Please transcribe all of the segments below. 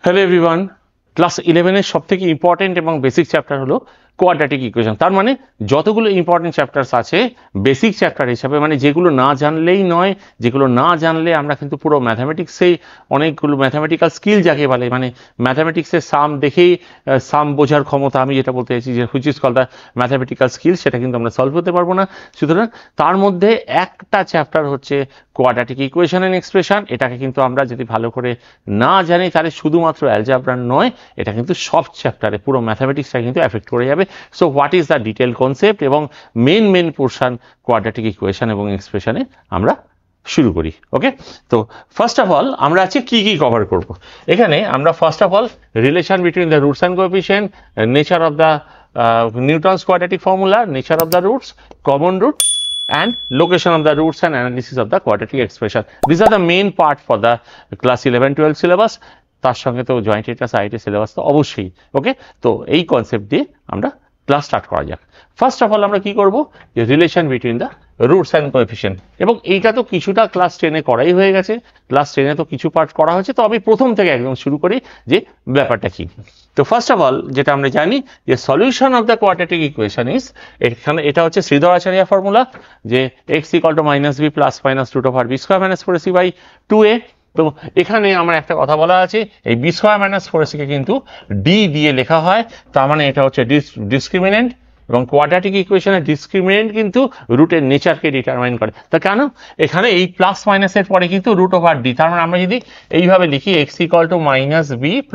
Hello everyone, class 11 এর সবথেকে important এবং বেসিক চ্যাপ্টার হলো কোয়াড্রেটিক ইকুয়েশন। তার মানে যতগুলো ইম্পর্টেন্ট চ্যাপ্টারস আছে বেসিক চ্যাপ্টার হিসাবে, মানে যেগুলো না জানলেই নয়, যেগুলো না জানলে আমরা কিন্তু পুরো ম্যাথামেটিক্সে অনেকগুলো ম্যাথামেটিক্যাল স্কিল যাকে বলে, মানে ম্যাথামেটিক্সের সাম দেখেই সাম বোঝার ক্ষমতা, আমি যেটা বলতে চাইছি যে which is called the mathematical skill, সেটা কিন্তু আমরা সলভ করতে পারবো না। সুতরাং তার মধ্যে একটা চ্যাপ্টার হচ্ছে কোয়াড্রেটিক ইকুয়েশন এন্ড এক্সপ্রেশন। এটাকে কিন্তু আমরা যদি ভালো করে না জানি তাহলে শুধুমাত্র অ্যালজেব্রা নয়, এটা কিন্তু সব চ্যাপ্টারে পুরো ম্যাথামেটিক্সটা কিন্তু এফেক্ট করে যাবে। So what is the detail concept এবং মেন পোর্শন কোয়াড্রেটিক ইকুয়েশন এবং এক্সপ্রেশনে আমরা শুরু করি। ওকে, তো ফার্স্ট অফ অল আমরা আজকে কি কভার করব। এখানে আমরা first of all relation between the roots and coefficient, nature of the Newton's quadratic formula, nature of the roots, common roots, and location of the roots and analysis of the quadratic expression. These are the main part for the class 11-12 syllabus. তার সঙ্গে তো joint entrance IIT syllabus তো অবশ্যই। ওকে, তো এই concept দিয়ে আমরা class start করা যাক। ফার্স্ট অফ অল আমরা কি করব, যে relation between the roots and coefficient, এবং এইটা তো কিছুটা ক্লাস 10-এ করাই হয়ে গেছে, ক্লাস 10-এ তো কিছু পার্ট করা হয়েছে। তো আমি প্রথম থেকে একদম শুরু করি যে ব্যাপারটা কি। তো ফার্স্ট অফ অল যেটা আমরা জানি যে solution of the quadratic equation is, এখানে এটা হচ্ছে শ্রীধরাচার্য ফর্মুলা, যে x = -b + √b² - 4ac/2a। তো এখানে আমার একটা কথা বলা আছে, এই b² - 4ac কে কিন্তু d দিয়ে লেখা হয়, তার মানে এটা হচ্ছে ডিসক্রিমিনেন্ট, এবং কোয়াড্রেটিক ইকুয়েশনের ডিসক্রিমিনেন্ট কিন্তু রুটের নেচারকে ডিটারমাইন করে। তা কেন, এখানে এই প্লাস মাইনাসের পরে কিন্তু √d, তার মানে আমরা যদি এইভাবে লিখি x = -b +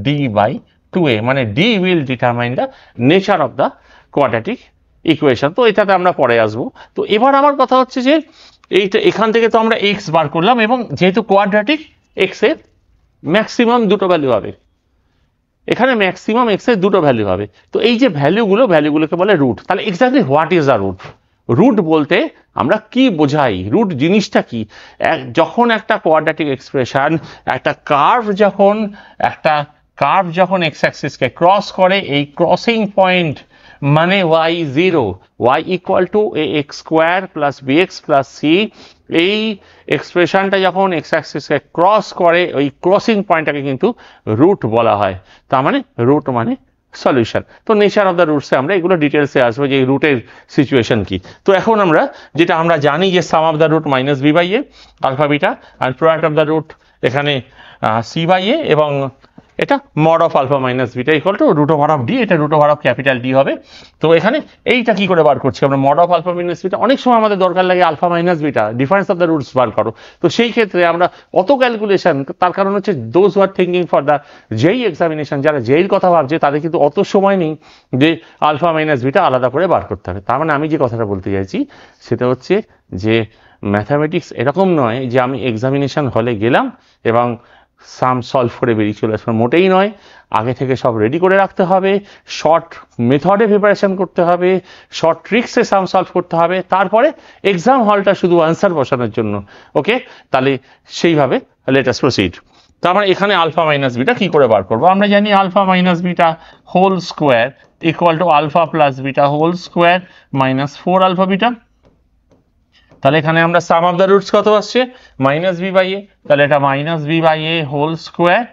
-√d/2a, মানে d will determine the nature of the quadratic equation। তো এটাতে আমরা পরে আসবো। তো এবার আমার কথা হচ্ছে যে এইটা এখান থেকে তো আমরা x বার করলাম, এবং যেহেতু কোয়াড্রেটিক x এর ম্যাক্সিমাম দুটো ভ্যালু হবে, এখানে ম্যাক্সিমাম x এর দুটো ভ্যালু হবে। তো এই যে ভ্যালুগুলোকে বলে রুট। তাহলে exactly what is the root? Root বলতে আমরা কি বোঝাই, রুট জিনিসটা কি? যখন একটা কোয়াড্রেটিক এক্সপ্রেশন, একটা কার্ভ যখন এক্স অ্যাক্সিসকে ক্রস করে, এই ক্রসিং পয়েন্ট মানে y0, y = ax² + bx + c, এই এক্সপ্রেশনটা যখন এক্স অ্যাক্সিসকে ক্রস করে, ওই ক্রসিং পয়েন্টটাকে কিন্তু রুট বলা হয়। তার মানে রুট মানে সলিউশন। তো নেচার অফ দ্য রুটসে আমরা এগুলো ডিটেলসে আসবো যে রুটের সিচুয়েশন কি। তো এখন আমরা যেটা আমরা জানি যে sum of the root -b/a alpha beta, আর প্রোডাক্ট অফ দ্য রুট এখানে c/a, এবং এটা mod of alpha minus beta = √d, এটা √D হবে। তো এখানে এইটা কি করে বার করছি আমরা, mod of alpha minus beta. অনেক সময় আমাদের দরকার লাগে alpha minus beta, difference of the roots বার করো। তো সেই ক্ষেত্রে আমরা অত ক্যালকুলেশন, তার কারণ হচ্ছে those who are thinking for the JEE examination, যারা জেইর কথা ভাবছে তাদের কিন্তু অত সময় নেই যে আলফা মাইনাস বিটা আলাদা করে বার করতে হবে। তার মানে আমি যে কথাটা বলতে চাইছি সেটা হচ্ছে যে ম্যাথামেটিক্স এরকম নয় যে আমি এক্সামিনেশন হলে গেলাম এবং সাম সলভ করে বেরিয়ে চলে আসবে, মোটেই নয়। আগে থেকে সব রেডি করে রাখতে হবে, শর্ট মেথডে প্রিপারেশন করতে হবে, শর্ট ট্রিক্সে সাম সলভ করতে হবে, তারপরে এক্সাম হলটা শুধু আনসার বসানোর জন্য। ওকে, তাহলে সেইভাবে লেট আস প্রসিড। তার মানে এখানে আলফা মাইনাস বিটা কি করে বার করবো, আমরা জানি alpha minus beta whole square = alpha plus beta whole square -4 alpha beta. তাহলে এখানে আমরা সাম অফ দ্য রুটস কত আসছে, -b/a, তাহলে এটা -b/a হোল স্কোয়ার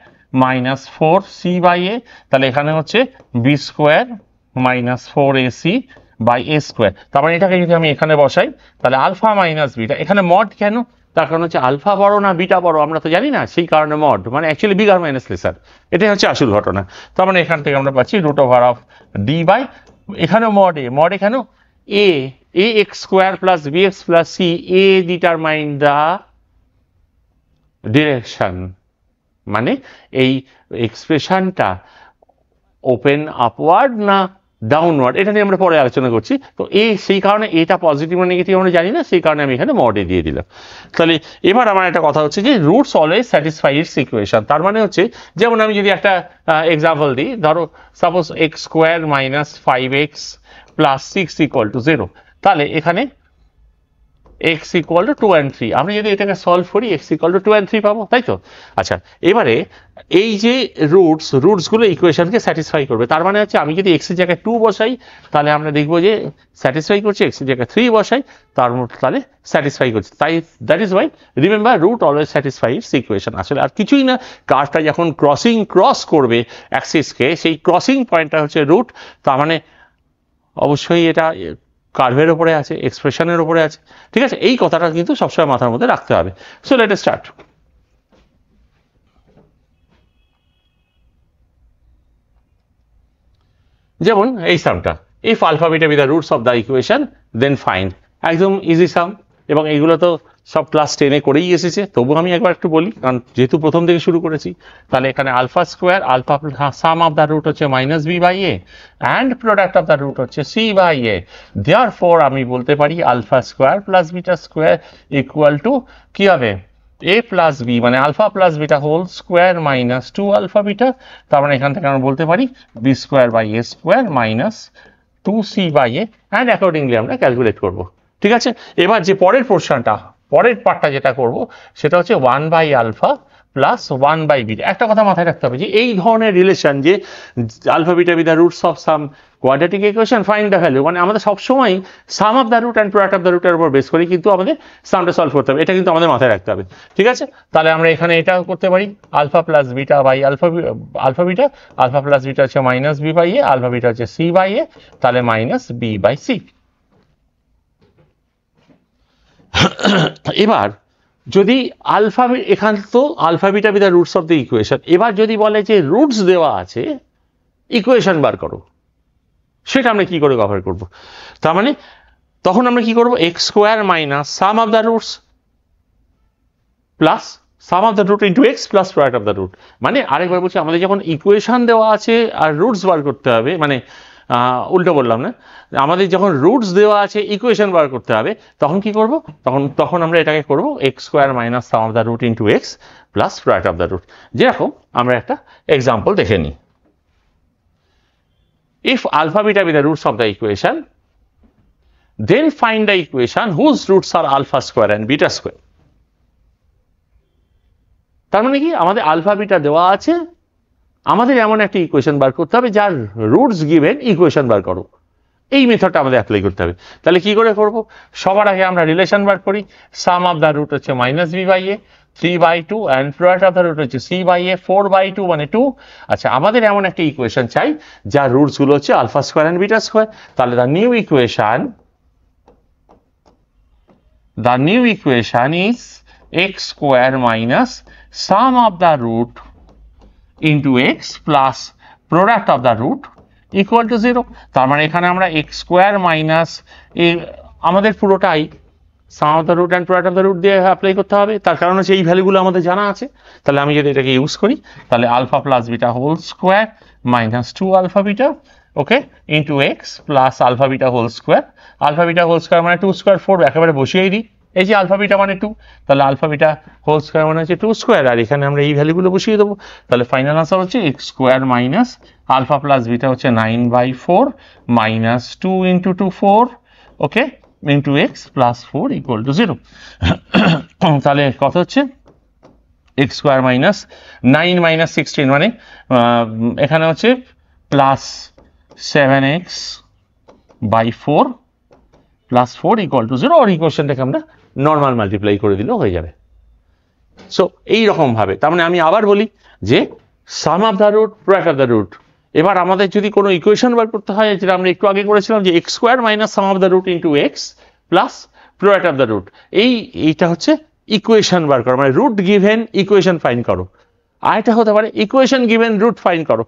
-4c/a, তাহলে এখানে হচ্ছে b² -4ac/a²। তার মানে এটাকে যদি আমি এখানে বসাই, তাহলে আলফা মাইনাস বিটা, এখানে মড কেন, তার কারণ হচ্ছে আলফা বড় না বিটা বড় আমরা তো জানি না, সেই কারণে মড, মানে অ্যাকচুয়ালি বিগার মাইনাস লেসার, এটাই হচ্ছে আসল ঘটনা। তার মানে এখান থেকে আমরা পাচ্ছি √d, এখানেও মড এখানেও ax² + bx + c, a determine the direction, মানে এই এক্সপ্রেশনটা ওপেন আপওয়ার্ড না ডাউনওয়ার্ড, এটা নিয়ে আমরা পরে আলোচনা করছি। তো সেই কারণে এটা পজিটিভ না নেগেটিভ আমরা জানি না, সেই কারণে আমি এখানে মডে দিয়ে দিলাম। তাহলে এবার আমার একটা কথা হচ্ছে যে roots always satisfy its equation. তার মানে হচ্ছে, যেমন আমি যদি একটা এক্সাম্পল দিই, ধরো সাপোজ x² - 5x + 6 = 0, তাহলে এখানে এক্স ইকুয়াল টু 2 and 3, আমরা যদি এটাকে সলভ করি এক্স ইকুয়াল টু 2 and 3 পাবো, তাই তো? আচ্ছা, এবারে এই যে রুটসগুলো ইকুয়েশনকে স্যাটিসফাই করবে, তার মানে হচ্ছে আমি যদি এক্স এর জায়গায় 2 বসাই তাহলে আমরা দেখবো যে স্যাটিসফাই করছে, এক্স এর জায়গায় 3 বসাই তাহলে স্যাটিসফাই করছে। তাই that is why remember root always satisfy its equation. আসলে আর কিছুই না, কার্ভটা যখন ক্রস করবে অ্যাক্সিসকে, সেই ক্রসিং পয়েন্টটা হচ্ছে রুট। তার মানে অবশ্যই এটা কার্ভের ওপরে আছে, এক্সপ্রেশনের ওপরে আছে, ঠিক আছে? এই কথাটা কিন্তু সবসময় মাথার মধ্যে রাখতে হবে। So let us start. যেমন এই সামটা, if alpha beta be the roots of the equation then find, একদম ইজি সাম, এবং এইগুলো তো সব ক্লাস 10-এ করেই এসেছে, তবু আমি একবার একটু বলি, কারণ যেহেতু প্রথম থেকে শুরু করেছি। তাহলে এখানে alpha square, alpha sum of the root হচ্ছে minus b by a, and product of the root হচ্ছে সি বাই এ। দেয়ারফর আমি বলতে পারি alpha square plus beta square equal to কি হবে, a প্লাস বি, মানে alpha plus beta whole square minus 2 alpha beta. তার মানে এখান থেকে আমরা বলতে পারি b square by a square minus 2c by a, and accordingly আমরা ক্যালকুলেট করব, ঠিক আছে? এবার যে পরের পার্টটা যেটা করব সেটা হচ্ছে 1 by alpha plus 1 by beta. একটা কথা মাথায় রাখতে হবে যে এই ধরনের রিলেশন, যে alpha beta be the roots of some quadratic equation, find the value, মানে আমাদের সবসময় sum of the root and product of the রুটের উপর বেস করে কিন্তু আমাদের সামটা সলভ করতে হবে, এটা কিন্তু আমাদের মাথায় রাখতে হবে, ঠিক আছে? তাহলে আমরা এখানে এটাও করতে পারি, alpha plus beta by alpha beta, alpha plus beta হচ্ছে minus b by a, alpha beta হচ্ছে সি বাই এ, তাহলে মাইনাস বি বাই সি। এবার যদি আলফা, এখান তো alpha beta be the roots of the equation, এবার যদি বলে যে রুটস দেওয়া আছে ইকুয়েশন বার করো, সেটা আমরা কি করে কভার করব? তার মানে তখন আমরা কি করব, x square minus sum of the roots plus sum of the root into x plus product of the root. মানে আরেকবার বলছি, আমাদের যখন ইকুয়েশন দেওয়া আছে আর রুটস বার করতে হবে, মানে উল্টো বললাম না, আমাদের যখন রুটস দেওয়া আছে ইকুয়েশন বার করতে হবে, তখন কি করব, তখন আমরা এটাকে করব x square minus sum of the root into x plus product of the root. যেরকম আমরা একটা এক্সাম্পল দেখে নিই। If alpha beta be the roots of the equation, then find the equation whose roots are alpha square and beta square. তার মানে কি, আমাদের alpha beta দেওয়া আছে, আমাদের এমন একটা ইকুয়েশন বার করতে হবে যার রুটস গিভেন ইকুয়েশন বার করো। এই মেথডটা আমাদের অ্যাপ্লাই করতে হবে। তাহলে কি করে করব, সবার আগে আমরা রিলেশন বার করি, সাম অফ দ্য রুট হচ্ছে minus b by a, 3/2, and product of the root হচ্ছে সি বাই এ, 4/2 মানে 2। আচ্ছা, আমাদের এমন একটা ইকুয়েশন চাই যার রুটস গুলো হচ্ছে alpha square and beta square. তাহলে the new equation is x square minus sum of the root into x plus product of the root equal to 0। তার মানে এখানে আমরা এক্স স্কোয়ার মাইনাস, আমাদের পুরোটাই sum of the root and product of the root দিয়ে apply করতে হবে, তার কারণ হচ্ছে এই ভ্যালুগুলো আমাদের জানা আছে। তাহলে আমি যদি এটাকে ইউজ করি, তাহলে alpha plus beta whole square minus 2 alpha beta, okay, into x plus alpha beta whole square. Alpha beta whole square মানে 2 স্কোয়ার 4, একেবারে বসিয়েই দিই। এই যে আলফা বিটা মানে 2, তাহলে আলফা বিটা হোল স্কোয়ার মানে হচ্ছে 2 স্কোয়ার, আর এখানে আমরা এই ভ্যালুগুলো বসিয়ে দেবো। তাহলে ফাইনাল আনসার হচ্ছে x square minus alpha plus beta হচ্ছে 9/4 minus 2 into 2 4, okay, into x plus 4 equal to 0। তাহলে কত হচ্ছে, এক্স স্কোয়ার মাইনাস 9 মাইনাস 16, মানে এখানে হচ্ছে plus 7x/4 plus 4 equal to 0, আর ইকুয়েশনটাকে আমরা নর্মাল মাল্টিপ্লাই করে দিলেও হয়ে যাবে। সো এইরকম ভাবে, তার মানে আমি আবার বলি যে sum of the root, product of the root. এবার আমাদের যদি কোনো ইকুয়েশন বার করতে হয়, যেটা আমরা একটু আগে করেছিলাম, যে x square minus sum of the root into x plus product of the root, এইটা হচ্ছে ইকুয়েশন বার করো, মানে রুট গিভেন ইকুয়েশন ফাইন্ড করো। আর এটা হতে পারে ইকুয়েশন গিভেন রুট ফাইন্ড করো,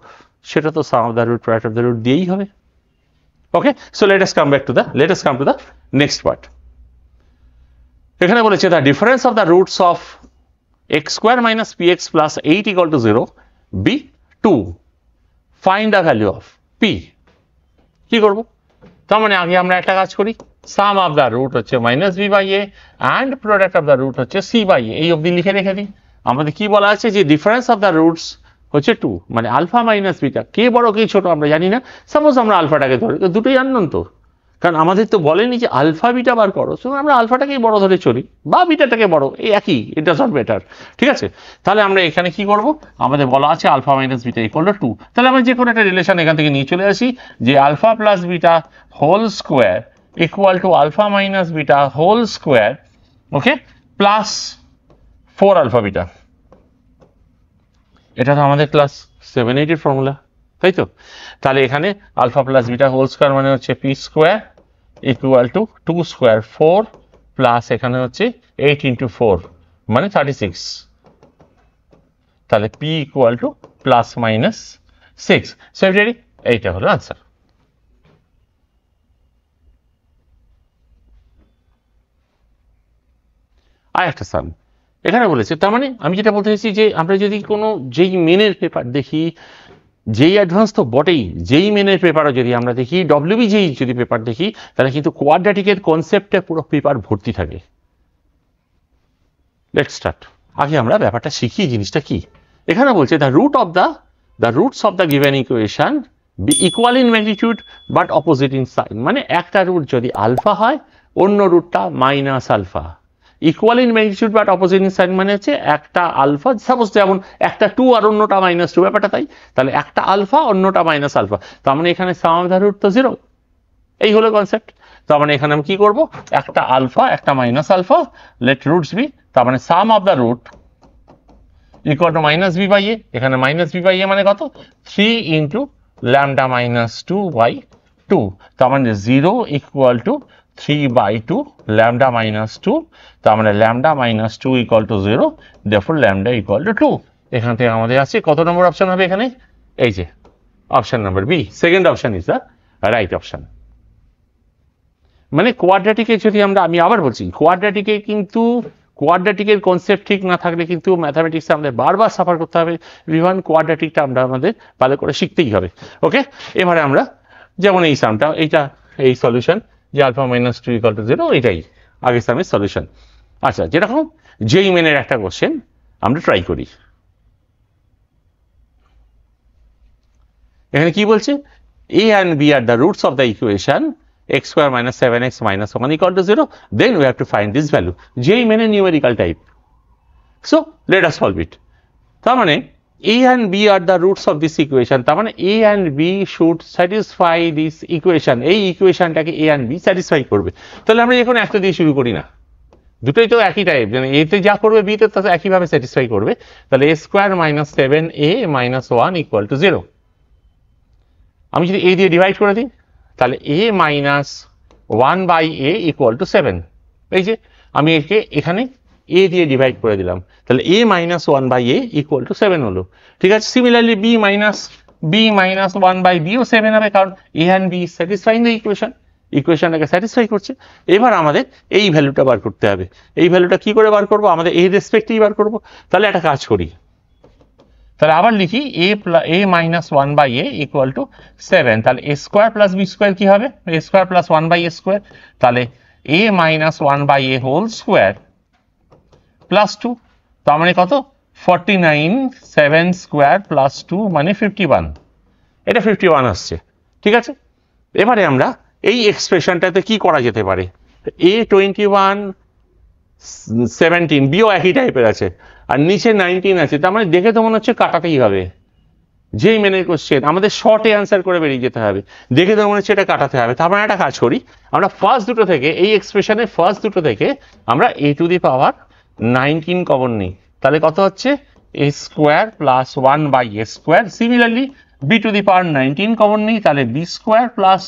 সেটা তো sum of the root product of the root দিয়েই হবে। Okay, so let us come to the next part. এখানে বলেছে the difference of the roots of x square minus px plus 8 equal to 0 be 2. Find the value of p. কি করব, তার মানে আগে আমরা একটা কাজ করি, সাম অফ দ্য রুট হচ্ছে minus b by a and product of the root হচ্ছে সি বাই এ, এই অবধি লিখে রেখে দিই। আমাদের কি বলা আছে, যে ডিফারেন্স অফ দ্য রুটস হচ্ছে 2, মানে আলফা মাইনাস বিটা, কে বড় কে ছোট আমরা জানি না। সাপোজ আমরা আলফাটাকে ধরি, তো দুটোই আননোন, তো কারণ আমাদের তো বলেনি যে আলফা বিটা বার করো, তো আমরা আলফাটাকেই বড় ধরে চলি বা বিটাটাকে বড়, এই একই, ইট ডাজ নট ম্যাটার। ঠিক আছে, তাহলে আমরা এখানে কি করব, আমাদের বলা আছে alpha minus beta equal to 2, তাহলে আমরা যে কোনো একটা রিলেশন এখান থেকে নিয়ে চলে আসি যে alpha plus beta whole square equal to alpha minus beta whole square, okay, plus 4 alpha beta. এটা তো আমাদের ক্লাস 7-8 এর ফর্মুলা, তাই তো? তাহলে এখানে alpha plus beta whole square মানে হচ্ছে p square equal to 2 square 4 plus এখানে হচ্ছে 8 ইন্টু 4 মানে 36, তাহলে p equal to plus minus 6। So এইটা হলো আনসার। আর একটা সাম এখানে বলেছে, তার মানে আমি যেটা বলতে চাইছি যে আমরা যদি কোনো যেই মেনের পেপার দেখি, যেই অ্যাডভান্স তো বটেই, যেই মেনের পেপারও যদি আমরা দেখি, ডব্লিউবি যেই যদি পেপার দেখি, তাহলে কিন্তু কোয়াড্রেটিকের কনসেপ্টে পুরো পেপার ভর্তি থাকে। Let's start. আগে আমরা ব্যাপারটা শিখি, জিনিসটা কি। এখানে বলছে the roots of the given equation be equal in magnitude but opposite in sign, মানে একটা রুট যদি আলফা হয় অন্য রুটটা minus alpha. Equal in magnitude but opposite in sign মানে হচ্ছে একটা আলফা, সাপোজ যেমন একটা 2 আর অন্যটা -2, ব্যাপারটা তাই। তাহলে একটা আলফা অন্যটা মাইনাস আলফা, তার মানে এখানে সাম অফ দ্য রুট তো 0। এই হলো কনসেপ্ট। তার মানে এখানে আমি কি করব, একটা আলফা একটা minus alpha, let roots be, তার মানে sum of the root equal to minus b by a. এখানে মাইনাস বি বাই এ মানে কত, 3 ইন্টু ল্যামডা মাইনাস 2/2, তার মানে 0 ইকুয়াল টু 3/2 ল্যামডা মাইনাস 2, তার মানে lambda minus 2 equal to 0, therefore lambda equal to 2। এখান থেকে আমাদের আছে কত নম্বর অপশন হবে এখানে, এই যে option number b, second option is the right option. মানে কোয়াড্রেটিকে যদি আমি আবার বলছি, কোয়াড্রেটিকের কনসেপ্ট ঠিক না থাকলে কিন্তু ম্যাথামেটিক্সে আমাদের বারবার সাফার করতে হবে। ইভেন কোয়াড্রেটিকটা আমাদের ভালো করে শিখতেই হবে। ওকে, এবারে আমরা যেমন এই সামটা, এই সলিউশন যে আলফা মাইনাস 2 ইকুয়াল টু 0, এটাই আগের সামের সলিউশন। আচ্ছা, যেরকম যেই মেনের একটা কোশ্চেন আমরা ট্রাই করি। এখানে কি বলছে, a and b are the roots of the equation x square minus 7x minus 1 equal to 0, then we have to find this value. যেই মেনে numerical type, so let us solve it. তার মানে a and b are the roots of this equation, তার মানে a and b should satisfy this equation, এই ইকুয়েশনটাকে a and b satisfy করবে। তাহলে আমরা এখন একটা দিয়ে শুরু করি না, দুটোই তো একই টাইপ, মানে এতে যা করবে b তে তা একইভাবে স্যাটিসফাই করবে। তাহলে a square minus 7a minus 1 equal to 0, আমি যদি a দিয়ে ডিভাইড করে দিই তাহলে a minus 1/a equal to 7, এই যে আমি এখানে a দিয়ে ডিভাইড করে দিলাম, তাহলে a minus 1/a equal to 7 হলো। ঠিক আছে, সিমিলারলি b মাইনাস 1/b ও 7 হবে, কারণ a and b satisfying the ইকুয়েশনটাকে স্যাটিসফাই করছে। এবার আমাদের এই ভ্যালুটা বার করতে হবে। এই ভ্যালুটা কি করে বার করবো, আমাদের a রেসপেক্টেই বার করবো। তাহলে একটা কাজ করি, তাহলে আবার লিখি a minus 1/a equal to 7, তাহলে a square plus b square কি হবে, a square plus 1/a square, তাহলে a minus 1/a whole square plus 2, তার মানে কত, 49, 7 স্কোয়ার প্লাস 2 মানে 51, এটা 51 আসছে। ঠিক আছে, এবারে আমরা এই এক্সপ্রেশনটাতে কি করা যেতে পারে, a 21 17 বিও একই টাইপের আছে আর নিচে 19 আছে, তার মানে দেখে তো মনে হচ্ছে কাটাতেই হবে। যেই মেনের কোশ্চেন আমাদের শর্টে অ্যান্সার করে বেরিয়ে যেতে হবে, দেখে তো মনে হচ্ছে এটা কাটাতে হবে। তারপর একটা কাজ করি, আমরা ফার্স্ট দুটো থেকে, এই এক্সপ্রেশনের ফার্স্ট দুটো থেকে আমরা a to the power 19 common নিই, তাহলে কত হচ্ছে a square plus 1/a square. Similarly b to the power 19 common নিই, তাহলে b square plus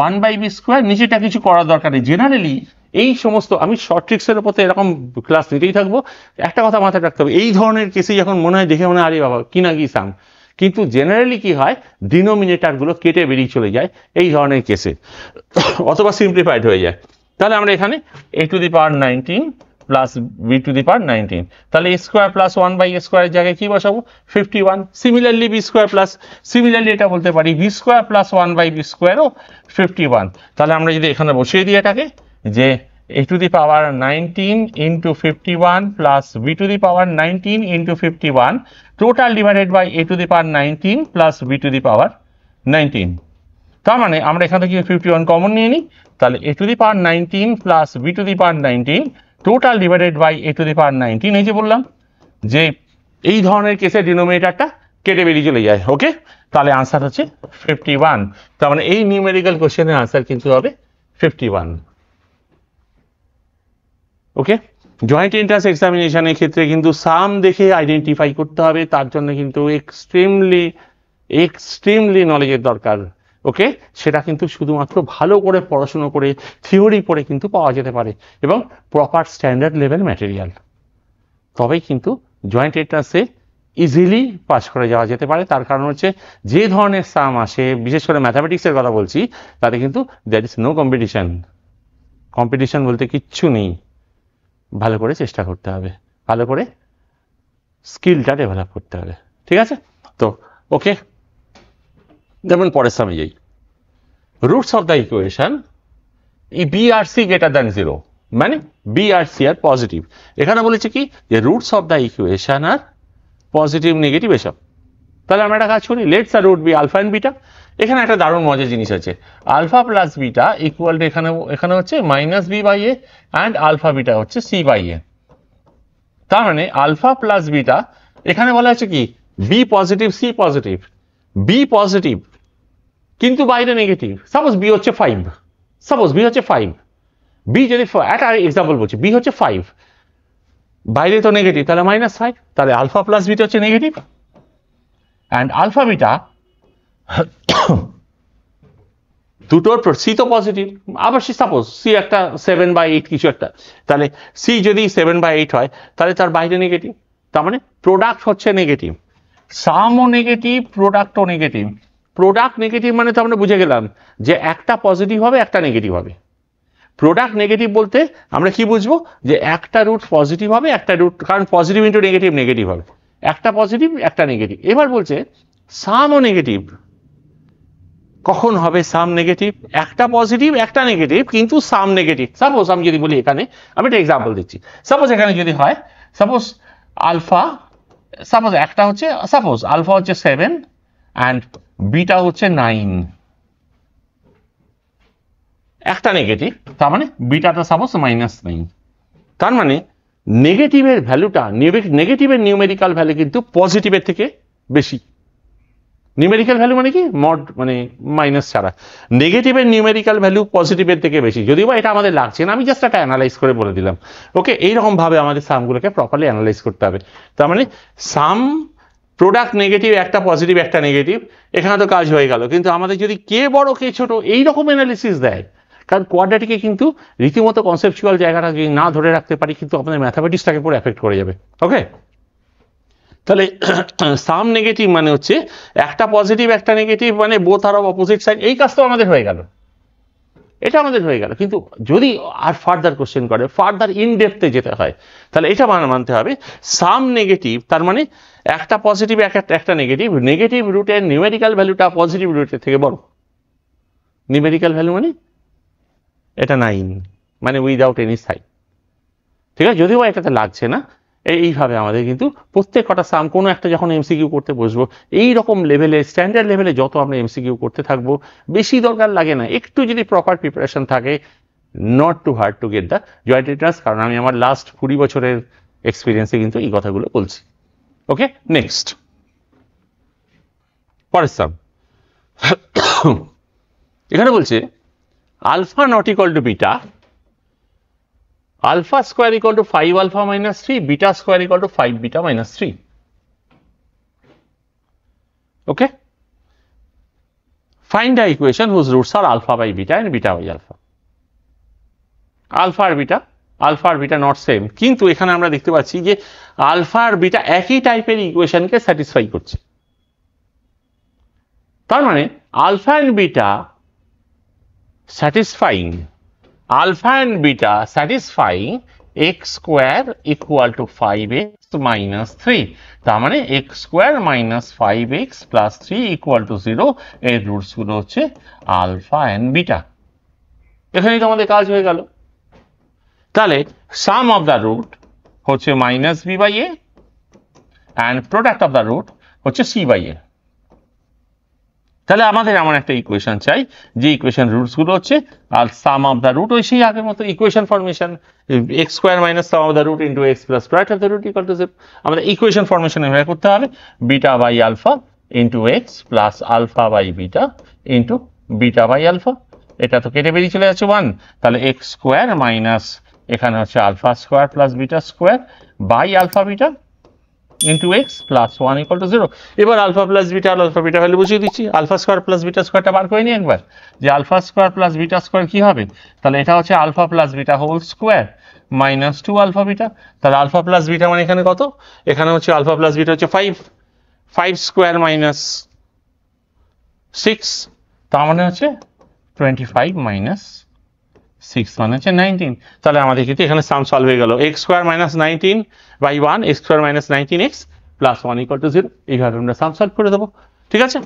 1/b square. নিচেটা কিছু করার দরকার নেই, জেনারেলি এই সমস্ত আমি শর্ট ট্রিক্সের উপর এরকম ক্লাস নিতেই থাকবো। একটা কথা মাথায় রাখতে হবে, এই ধরনের কেসে যখন মনে হয়, দেখে মনে হয় আরে বাবা কি না কি সাম, কিন্তু জেনারেলি কি হয়, ডিনোমিনেটারগুলো কেটে বেরিয়ে চলে যায় এই ধরনের কেসে, অথবা সিম্পলিফাইড হয়ে যায়। তাহলে আমরা এখানে a to the power 19 plus b to the power 19, তাহলে a স্কোয়ার প্লাস 1/a স্কোয়ারের জায়গায় কি বসাবো, 51। Similarly b square plus, similarly এটা বলতে পারি b স্কোয়ার প্লাস 1/b স্কোয়ারও 51। তাহলে আমরা যদি এখানে বসিয়ে দিই এটাকে, যে a to the power 19 into 51 plus b to the power 19 into 51 total divided by a to the power 19 plus b to the power 19, তার মানে আমরা এখান থেকে 51 কমন নিয়ে নিই, তাহলে a to the power 19 plus b to the power 19 total divided by a to the power 19। এই যে বললাম যে এই ধরনের কেসে ডিনোমিনেটরটা কেটে বেরিয়ে চলে যায়। ওকে, তাহলে আনসার হচ্ছে 51। তার মানে এই নিউমেরিক্যাল কোশ্চেনের আনসার কিন্তু হবে 51। ওকে, জয়েন্ট এন্ট্রান্স এক্সামিনেশনের ক্ষেত্রে কিন্তু সাম দেখে আইডেন্টিফাই করতে হবে, তার জন্য কিন্তু এক্সট্রিমলি নলেজের দরকার। ওকে, সেটা কিন্তু শুধুমাত্র ভালো করে পড়াশুনো করে থিওরি পড়ে কিন্তু পাওয়া যেতে পারে এবং প্রপার স্ট্যান্ডার্ড লেভেল ম্যাটেরিয়াল, তবেই কিন্তু জয়েন্ট এন্ট্রান্সে ইজিলি পাস করে যাওয়া যেতে পারে। তার কারণ হচ্ছে যে ধরনের সাম আসে, বিশেষ করে ম্যাথামেটিক্সের কথা বলছি, তাতে কিন্তু দ্যাট ইজ নো কম্পিটিশন বলতে কিচ্ছু নেই। ভালো করে চেষ্টা করতে হবে, ভালো করে স্কিলটা ডেভেলপ করতে হবে। ঠিক আছে, তো ওকে, যেমন পরের সামনে যাই, roots of the equation b আর সি গ্রেটার দ্যান 0, মানে বি আর সি আর পজিটিভ। এখানে বলেছে কি যে roots of the equation are positive negative এসব। তাহলে আমরা একটা কাজ করি, let's uh root be alpha and beta. এখানে একটা দারুণ মজার জিনিস আছে, alpha plus beta equal to এখানে হচ্ছে minus b by a and alpha beta হচ্ছে সি বাই এ। তার মানে আলফা প্লাস বিটা এখানে বলা হচ্ছে কি b positive c positive, b positive কিন্তু বাইরে নেগেটিভ। সাপোজ বি হচ্ছে 5, বি যদি একটা এক্সাম্পল বলছি, বি হচ্ছে 5, বাইরে তো নেগেটিভ, তাহলে -5, তাহলে আলফা প্লাস বিটা হচ্ছে নেগেটিভ অ্যান্ড আলফা বিটা দুটোর সি তো পজিটিভ, আবার সাপোজ সি একটা 7/8 কিছু একটা, তাহলে সি যদি 7/8 হয় তাহলে তার বাইরে নেগেটিভ, তার মানে প্রোডাক্ট হচ্ছে নেগেটিভ, সামও নেগেটিভ প্রোডাক্টও নেগেটিভ। প্রোডাক্ট নেগেটিভ মানে তো আমরা বুঝে গেলাম যে একটা পজিটিভ হবে একটা নেগেটিভ হবে। প্রোডাক্ট নেগেটিভ বলতে আমরা কি বুঝবো, যে একটা রুট পজিটিভ হবে একটা রুট, কারণ পজিটিভ ইন্টু নেগেটিভ নেগেটিভ হবে, একটা পজিটিভ একটা নেগেটিভ। এবার বলছে সামও নেগেটিভ, কখন হবে সাম নেগেটিভ, একটা পজিটিভ একটা নেগেটিভ কিন্তু সাম নেগেটিভ। সাপোজ আমি যদি বলি, এখানে আমি একটা এক্সাম্পল দিচ্ছি, সাপোজ এখানে যদি হয়, সাপোজ আলফা, সাপোজ একটা হচ্ছে, সাপোজ আলফা হচ্ছে 7 অ্যান্ড বিটা হচ্ছে 9, একটা নেগেটিভ, তার মানে বিটাটা সাপোজ -9। তার মানে নেগেটিভের ভ্যালুটা, নেগেটিভের নিউমেরিক্যাল ভ্যালু কিন্তু পজিটিভের থেকে বেশি। নিউমেরিক্যাল ভ্যালু মানে কি, মড মানে মাইনাস ছাড়া, নেগেটিভের নিউমেরিক্যাল ভ্যালু পজিটিভের থেকে বেশি। যদিও বা এটা আমাদের লাগছে না, আমি জাস্ট একটা অ্যানালাইজ করে বলে দিলাম। ওকে, এইরকম ভাবে আমাদের সামগুলোকে প্রপারলি অ্যানালাইজ করতে হবে। তার মানে সাম প্রোডাক্ট নেগেটিভ, একটা পজিটিভ একটা নেগেটিভ, এখানে তো কাজ হয়ে গেল। কিন্তু আমাদের যদি কে বড় কে ছোট এইরকম অ্যানালিসিস দেয়, কারণ কোয়াড্রেটিকে কিন্তু রীতিমতো কনসেপচুয়াল জায়গাটা যদি না ধরে রাখতে পারি, কিন্তু আমাদের ম্যাথামেটিক্সটাকে পুরো এফেক্ট করে যাবে। ওকে, তাহলে সাম নেগেটিভ মানে হচ্ছে একটা পজিটিভ একটা নেগেটিভ, মানে both are of opposite side. এই কাজটা আমাদের হয়ে গেল, এটা আমাদের হয়ে গেল। কিন্তু যদি আর ফার্দার কোশ্চেন করে, ফার্দার ইন ডেপথে যেতে হয়, তাহলে এটা মানতে হবে সাম নেগেটিভ, তার মানে একটা পজিটিভ একটা নেগেটিভ, নেগেটিভ রুটের নিউমেরিক্যাল ভ্যালুটা পজিটিভ রুটের থেকে বড়। নিউমেরিক্যাল ভ্যালু মানে এটা 9, মানে উইদাউট এনি সাইন। ঠিক আছে, যদিও এটাতে লাগছে না। এইভাবে আমাদের কিন্তু প্রত্যেক কটা সাম, কোনো একটা যখন এমসিকিউ করতে বসবো, এই রকম লেভেলে স্ট্যান্ডার্ড লেভেলে যত আমরা এমসিকিউ করতে থাকবো, বেশি দরকার লাগে না, একটু যদি প্রপার প্রিপারেশন থাকে, not to hard to get the joint entrance. কারণ আমি আমার লাস্ট 20 বছরের এক্সপিরিয়েন্সে কিন্তু এই কথাগুলো বলছি। ওকে, নেক্সট পরের সাম। এখানে বলছে alpha not equal to beta, alpha square equal to 5 alpha minus 3, beta square equal to 5 beta minus 3. Okay, find the equation whose roots are alpha by beta and beta by alpha. Alpha আর beta not same, কিন্তু এখানে আমরা দেখতে পাচ্ছি যে alpha আর beta একই টাইপের ইকুয়েশনকে স্যাটিসফাই করছে। তার মানে alpha and beta satisfying, alpha and beta satisfying x square equal to 5x minus 3. তার মানে x square minus 5x plus 3 equal to 0, এর রুটস গুলো হচ্ছে আলফা এন্ড বিটা। এখানেই তো আমাদের কাজ হয়ে গেল। তাহলে সাম অফ দ্য রুট হচ্ছে minus b by a and product of the root হচ্ছে সি বাই এ। তাহলে আমাদের এমন একটা ইকুয়েশন চাই যে ইকুয়েশন রুটসগুলো হচ্ছে আর সাম অফ দ্য রুট ওই সেই আগের মতো equation formation x square minus sum of the root into x plus square of the root equal to zero. আমাদের ইকুয়েশন ফরমেশন এভাবে করতে হবে, beta by alpha into x plus alpha by beta into beta by alpha. এটা তো কেটে বেরিয়ে চলে যাচ্ছে 1, তাহলে এক্স স্কোয়ার মাইনাস এখানে হচ্ছে alpha square plus beta square by alpha beta into x plus 1 equal to 0। এবার আলফা প্লাস বিটা আর আলফা বিটা ভ্যালু বসিয়ে দিচ্ছি। আলফা স্কোয়ার প্লাস বিটা স্কোয়ারটা বার করে নিই একবার, যে alpha square plus beta square কি হবে, তাহলে এটা হচ্ছে alpha plus beta whole square minus 2 alpha beta. তাহলে আলফা প্লাস বিটা মানে এখানে কত, এখানে হচ্ছে আলফা প্লাস বিটা হচ্ছে 5 স্কোয়ার মাইনাস 6, তার মানে হচ্ছে 25 মাইনাস 6 মানে হচ্ছে 19। তাহলে আমাদের কিন্তু এখানে সাম সলভ হয়ে গেল, x square minus 19 by 1 x square minus 19x plus 1 equal to 0। এইভাবে আমরা সাম সলভ করে দেবো, ঠিক আছে।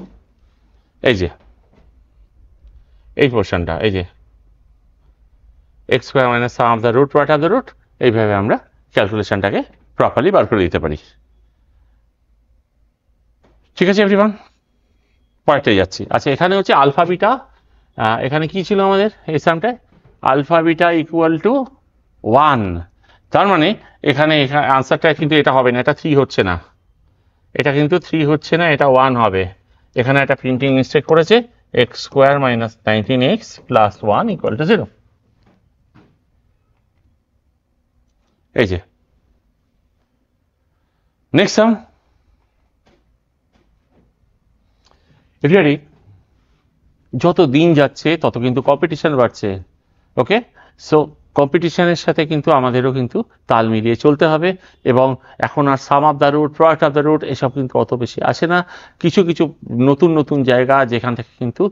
এই যে এই পোর্শনটা, এই যে x square minus sum of the root what are the root, এইভাবে আমরা ক্যালকুলেশনটাকে প্রপারলি বার করে দিতে পারি, ঠিক আছে এভরিওয়ান। পরেরটাই যাচ্ছি। আচ্ছা, এখানে হচ্ছে আলফা বিটা, এখানে কি ছিল আমাদের এই সামটায়, আলফা বিটা ইকুয়াল টু 1, তার মানে এখানে আনসারটা কিন্তু এটা হবে না, এটা 3 হচ্ছে না, এটা কিন্তু 3 হচ্ছে না, এটা 1 হবে। এখানে একটা প্রিন্টিং মিস্টেক করেছে, x square minus 19x plus 1 equal to 0। এই যে নেক্সট সাম, রেডি। যত দিন যাচ্ছে তত কিন্তু কম্পিটিশন বাড়ছে, ওকে। সো কম্পিটিশনের সাথে কিন্তু আমাদেরও কিন্তু তাল মিলিয়ে চলতে হবে, এবং এখন আর sum of the root product of the root এসব কিন্তু অত বেশি আসে না। কিছু কিছু নতুন নতুন জায়গা যেখান থেকে কিন্তু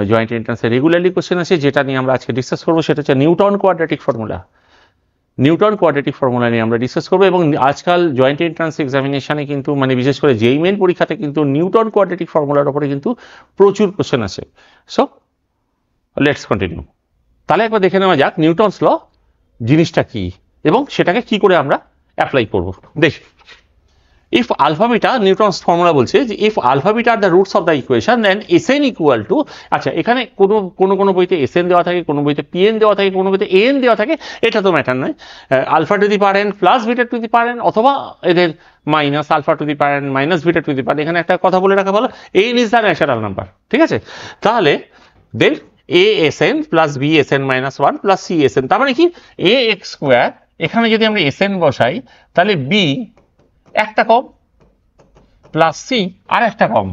জয়েন্ট এন্ট্রান্সে রেগুলারলি কোশ্চেন আসে, যেটা নিয়ে আমরা আজকে ডিসকাস করবো, সেটা হচ্ছে Newton quadratic formula. Newton quadratic formula নিয়ে আমরা ডিসকাস করবো, এবং আজকাল জয়েন্ট এন্ট্রান্স এক্সামিনেশনে কিন্তু মানে বিশেষ করে যেই মেন পরীক্ষাতে কিন্তু নিউটন কোয়াড্রেটিক ফর্মুলার উপরে কিন্তু প্রচুর কোশ্চেন আসে। So let's continue. তাহলে একবার দেখে নেওয়া যাক নিউটনস ল জিনিসটা কি এবং সেটাকে কি করে আমরা অ্যাপ্লাই করব। দেখি, if alpha beta, Newton's formula বলছে যে if alpha beta are the roots of the equation then SN equal to, আচ্ছা এখানে কোনো বইতে এসএন দেওয়া থাকে, কোনো বইতে পিএন দেওয়া থাকে, কোনো বইতে এন দেওয়া থাকে, এটা তো ম্যাটার নয়। Alpha to the power n plus beta to the power n, অথবা এদের minus alpha to the power n minus beta to the power, এখানে একটা কথা বলে রাখা ভালো, n is the natural number, ঠিক আছে। তাহলে then ASN plus BSN minus 1 plus CSN, তার মানে কি AX স্কোয়ার, এখানে যদি আমরা SN বসাই তাহলে B একটা কম প্লাস C আর একটা কম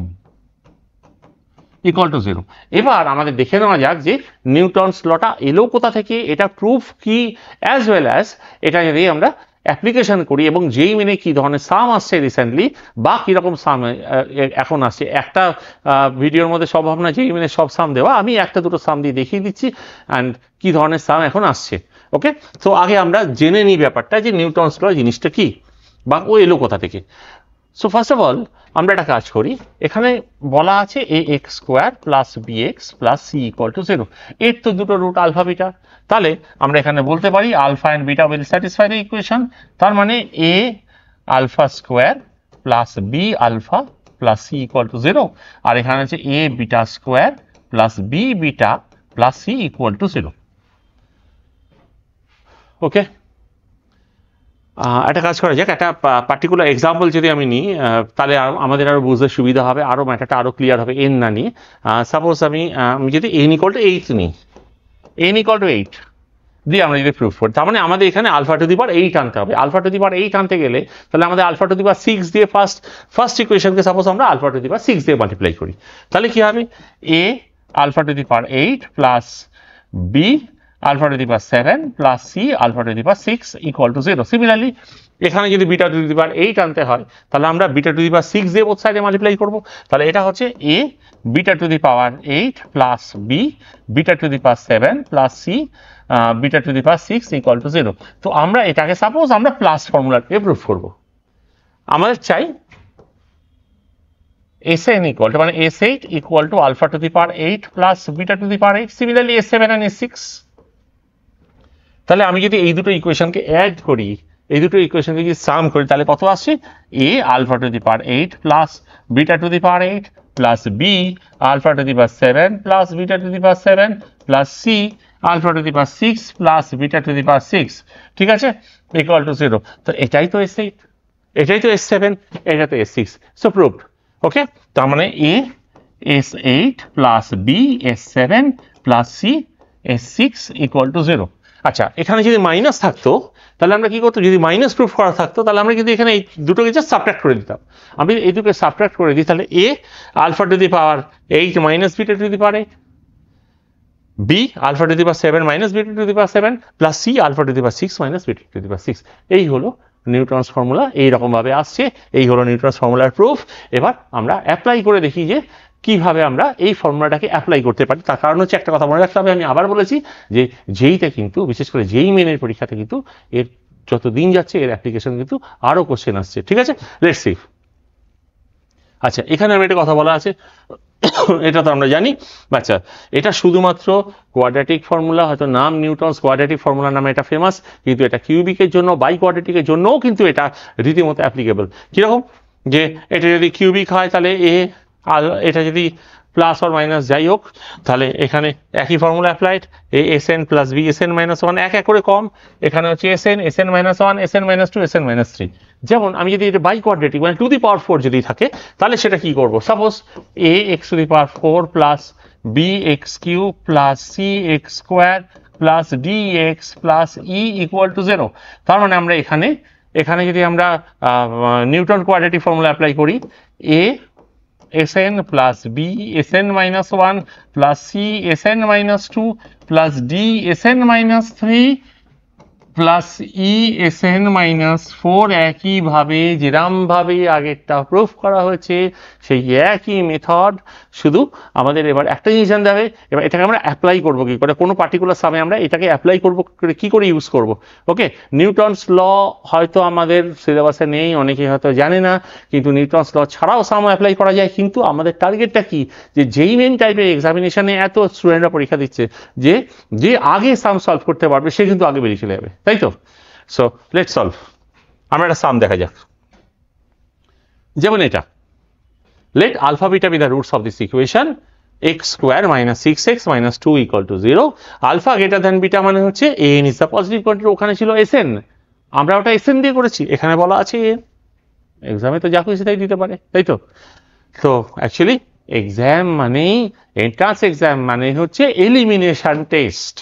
ইকুয়াল টু 0। এবার আমাদের দেখে নেওয়া যাক যে নিউটনস লটা এলো কোথা থেকে, এটা প্রুফ কি, অ্যাজ ওয়েল অ্যাজ এটা যদি আমরা অ্যাপ্লিকেশন করি, এবং যেই মেনে কি ধরনের সাম আসছে রিসেন্টলি বা কীরকম সাম এখন আসছে। একটা ভিডিওর মধ্যে সম্ভব না যেই মেনে সব সাম দেওয়া, আমি একটা দুটো সাম দিয়ে দেখিয়ে দিচ্ছি অ্যান্ড কি ধরনের সাম এখন আসছে, ওকে। তো আগে আমরা জেনে নিই ব্যাপারটা যে নিউটনস ল জিনিসটা কি বা ও এলো কোথা থেকে। সো ফার্স্ট অফ অল আমরা একটা কাজ করি, এখানে বলা আছে AX square plus BX plus C equal to 0, এর তো দুটো রুট আলফা বিটা, তাহলে আমরা এখানে বলতে পারি alpha and beta will satisfy the equation. তার মানে A alpha square plus B alpha plus C equal to 0, আর এখানে আছে A beta square plus B beta plus C equal to 0, okay. একটা কাজ করা যাক, একটা পার্টিকুলার এক্সাম্পল যদি আমি নিই তাহলে আমাদের আরও বুঝতে সুবিধা হবে, আরও ম্যাটারটা আরও ক্লিয়ার হবে এন না নিয়ে। সাপোজ আমি যদি n ইকুয়াল টু 8 নিই, n ইকুয়াল টু 8 দিয়ে আমরা যদি প্রুফ করি, তার মানে আমাদের এখানে আলফা টু দি পাওয়ার 8 আনতে হবে। আলফা টু দি পাওয়ার 8 আনতে গেলে তাহলে আমাদের আলফা টু দি পাওয়ার 6 দিয়ে ফার্স্ট ইকুয়েশনকে সাপোজ আমরা আলফা টু দি পাওয়ার 6 দিয়ে মাল্টিপ্লাই করি, তাহলে কি হবে A alpha to the power 8 plus B alpha to the power 7 plus C alpha to the power 6 equal to 0। Similarly এখানে যদি বিটা টু দি পাওয়ার 8 আনতে হয় তাহলে আমরা বিটা টু দি পাওয়ার 6 দিয়ে বোথ সাইডে মাল্টিপ্লাই করব, তাহলে এটা হচ্ছে A beta to the power 8 plus B beta to the power 7 plus C beta to the power 6 equal to 0। তো আমরা এটাকে সাপোজ আমরা প্লাস ফর্মুলা দিয়ে প্রুফ করব। আমাদের চাই SN ইকুয়াল টু মানে S8 equal to alpha to the power 8 plus beta to the power 8, similarly S7 and S6। তাহলে আমি যদি এই দুটো ইকুয়েশনকে অ্যাড করি, এই দুটো ইকুয়েশনকে যদি সাম করি, তাহলে কত আসছে A alpha to the power 8 plus beta to the power 8 plus b alpha to the power 7 plus beta to the power 7 plus c alpha to the power 6 plus beta to the power 6, ঠিক আছে, equal to 0। তো এটাই তো S8, এটাই তো S7, এটা তো S6, so proved. Okay, তার মানে a S8 plus b S7 plus c S6 equal to 0। আচ্ছা, এখানে যদি মাইনাস থাকতো তাহলে আমরা কি করতো, যদি মাইনাস প্রুফ করা থাকতো তাহলে আমরা কিন্তু এখানে এই দুটোকে জাস্ট সাবট্রাক্ট করে দিতাম। আমি এই দুটোকে সাবট্রাক্ট করে দিই, তাহলে a alpha to the power 8 minus beta to the power 8, b alpha to the power 7 minus beta to the power 7 plus c alpha to the power 6 minus beta to the power 6। এই হলো Newton's formula, এইরকম ভাবে আসছে, এই হলো Newton's ফর্মুলার proof. এবার আমরা apply করে দেখি যে কিভাবে আমরা এই ফর্মুলাটাকে অ্যাপ্লাই করতে পারি। তার কারণ হচ্ছে, একটা কথা মনে রাখতে হবে, আমি আবার বলেছি যে যেইতে কিন্তু, বিশেষ করে যেই মেনের পরীক্ষাতে কিন্তু এর যত দিন যাচ্ছে এর অ্যাপ্লিকেশন কিন্তু আরো কোশ্চেন আসছে, ঠিক আছে, লেটস সি। আচ্ছা, এখানে আমি একটা কথা বলা আছে, এটা তো আমরা জানি। আচ্ছা, এটা শুধুমাত্র কোয়াড্রেটিক ফর্মুলা, হয়তো নাম নিউটনস কোয়াড্রেটিক ফর্মুলা নামে এটা ফেমাস, কিন্তু এটা কিউবিকের জন্য, বাই কোয়াড্রেটিকের জন্যও কিন্তু এটা রীতিমতো অ্যাপ্লিকেবল। কিরকম, যে এটা যদি কিউবিক হয় তাহলে এ, আর এটা যদি প্লাস অর মাইনাস যাই হোক, তাহলে এখানে একই formula applied, a s n plus b s n minus 1, এক এক করে কম, এখানে হচ্ছে s n minus 1, s n minus 2, s n minus 3। যেমন আমি যদি এটা বাই কোয়াড্রেটিক মানে টু দি পাওয়ার 4 যদি থাকে, তাহলে সেটা কি করব, suppose a x to the power 4 plus b x cube plus c x square plus d x plus E equal to 0। তার মানে আমরা এখানে যদি আমরা নিউটন কোয়াড্রেটিক ফর্মুলা অ্যাপ্লাই করি, এ Sn plus b Sn minus 1 plus c Sn minus 2 plus d Sn minus 3 plus E Sn minus 4, একইভাবে যেরমভাবে আগেরটা proof করা হয়েছে সেই একই মেথড, শুধু আমাদের এবার একটা জিনিস জানতে হবে, এবার এটাকে আমরা অ্যাপ্লাই করবো কি করে, কোনো পার্টিকুলার সামে আমরা এটাকে অ্যাপ্লাই করবো কি করে ইউজ করব। ওকে, নিউটনস ল হয়তো আমাদের সিলেবাসে নেই, অনেকেই হয়তো জানে না, কিন্তু নিউটনস ল ছাড়াও সাম অ্যাপ্লাই করা যায়। কিন্তু আমাদের টার্গেটটা কি, যে যেই মেন টাইপের এক্সামিনেশনে এত স্টুডেন্টরা পরীক্ষা দিচ্ছে, যে আগে সাম সলভ করতে পারবে সে কিন্তু আগে বেরিয়ে চলে যাবে, তাই তো। So let's solve. আমরা একটা সাম দেখা যাক, যেমন এটা, let alpha beta be the roots of this equation, x square minus 6x minus 2 equal to 0। Alpha greater than beta মানে হচ্ছে n is the positive quantity, ওখানে ছিল Sn, আমরা ওটা Sn দিয়ে করেছি, এখানে বলা আছে এন। এক্সামে তো যা খুশি তাই দিতে পারে, তাই তো। তো অ্যাকচুয়ালি এক্সাম মানেই, এন্ট্রান্স এক্সাম মানে হচ্ছে এলিমিনেশন টেস্ট।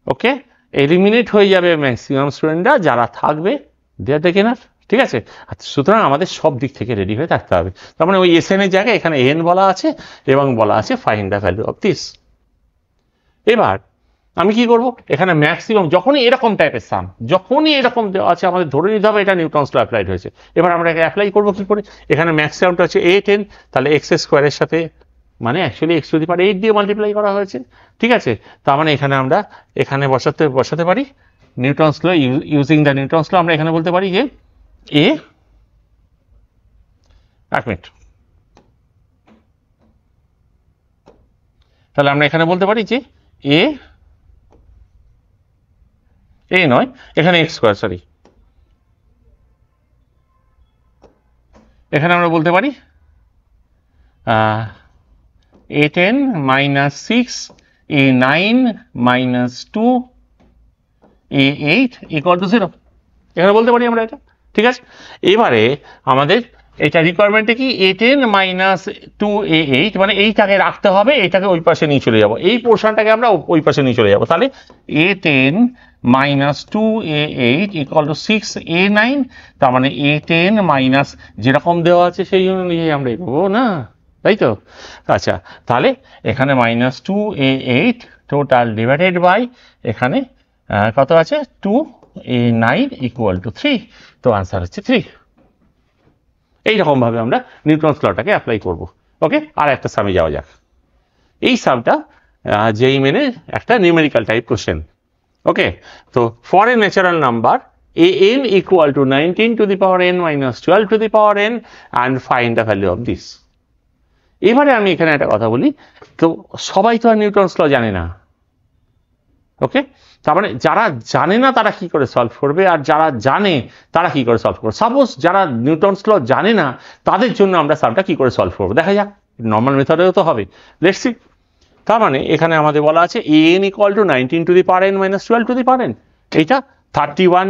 ওকে, এলিমিনেট হয়ে যাবে ম্যাক্সিমাম স্টুডেন্টরা, যারা থাকবে দেয়ার দেখে না, ঠিক আছে। সুতরাং আমাদের সব দিক থেকে রেডি হয়ে থাকতে হবে। তার মানে ওই Sn এর জায়গায় এখানে এন বলা আছে এবং বলা আছে find the value of this. এবার আমি কি করব, এখানে ম্যাক্সিমাম যখনই এরকম টাইপের সাম, যখনই এরকম দেওয়া আছে, আমাদের ধরে নিতে হবে এটা নিউটনস ল অ্যাপ্লাইড হয়েছে। এবার আমরা একে অ্যাপ্লাই করবো কি করে, এখানে ম্যাক্সিমামটা হচ্ছে 8n, তাহলে এক্স স্কোয়ারের সাথে মানে actually x to the power 8 দিয়ে মাল্টিপ্লাই করা হয়েছে, ঠিক আছে। তার মানে এখানে আমরা বসাতে পারি Newton's law, using the Newton's law আমরা এখানে বলতে পারি যে এ, এক মিনিট, তাহলে আমরা এখানে বলতে পারি যে এ নয়, এখানে এক্স স্কোয়ার, সরি, এখানে আমরা বলতে পারি 8n minus 6 a9 minus 2 a8 equal to 0, এখানে বলতে পারি আমরা এটা, ঠিক আছে। এবারে আমাদের এটা রিকোয়ারমেন্টে কি, 8n minus 2 a8, মানে এইটাকে রাখতে হবে, এটাকে ওই পাশে নিয়ে চলে যাব, এই পোর্শনটাকে আমরা ওই পাশে নিয়ে চলে যাব, তাহলে 8n minus 2 a8 equal to 6 a9, তার মানে 8n মাইনাস যেরকম দেওয়া আছে সেই অনুযায়ী আমরা এগোবো না, তাই তো। আচ্ছা, তাহলে এখানে minus 2 a8 total divided by এখানে কত আছে 2 a9 ইকুয়াল টু 3, তো আনসার হচ্ছে 3। এইরকম ভাবে আমরা নিউটনস লটাকে অ্যাপ্লাই করব। ওকে, আর একটা সামে যাওয়া যাক। এই সামটা যেই মেনে একটা নিউমেরিক্যাল টাইপ কোশ্চেন। ওকে, তো for a natural number an equal to 19 to the power n minus 12 to the power n and find the value of this. এবারে আমি এখানে একটা কথা বলি, তো সবাই তো আর নিউটনস ল জানে না, ওকে, তার মানে যারা জানে না তারা কি করে সলভ করবে, আর যারা জানে তারা কি করে সলভ করবে। সাপোজ যারা নিউটনস ল জানে না, তাদের জন্য আমরা সামটা কি করে সলভ করবো দেখা যাক। নর্মাল মেথডেও তো হবে, লেটস সি। তার মানে এখানে আমাদের বলা আছে an equal to 19 to the power n minus 12 to the power n, এইটা 31,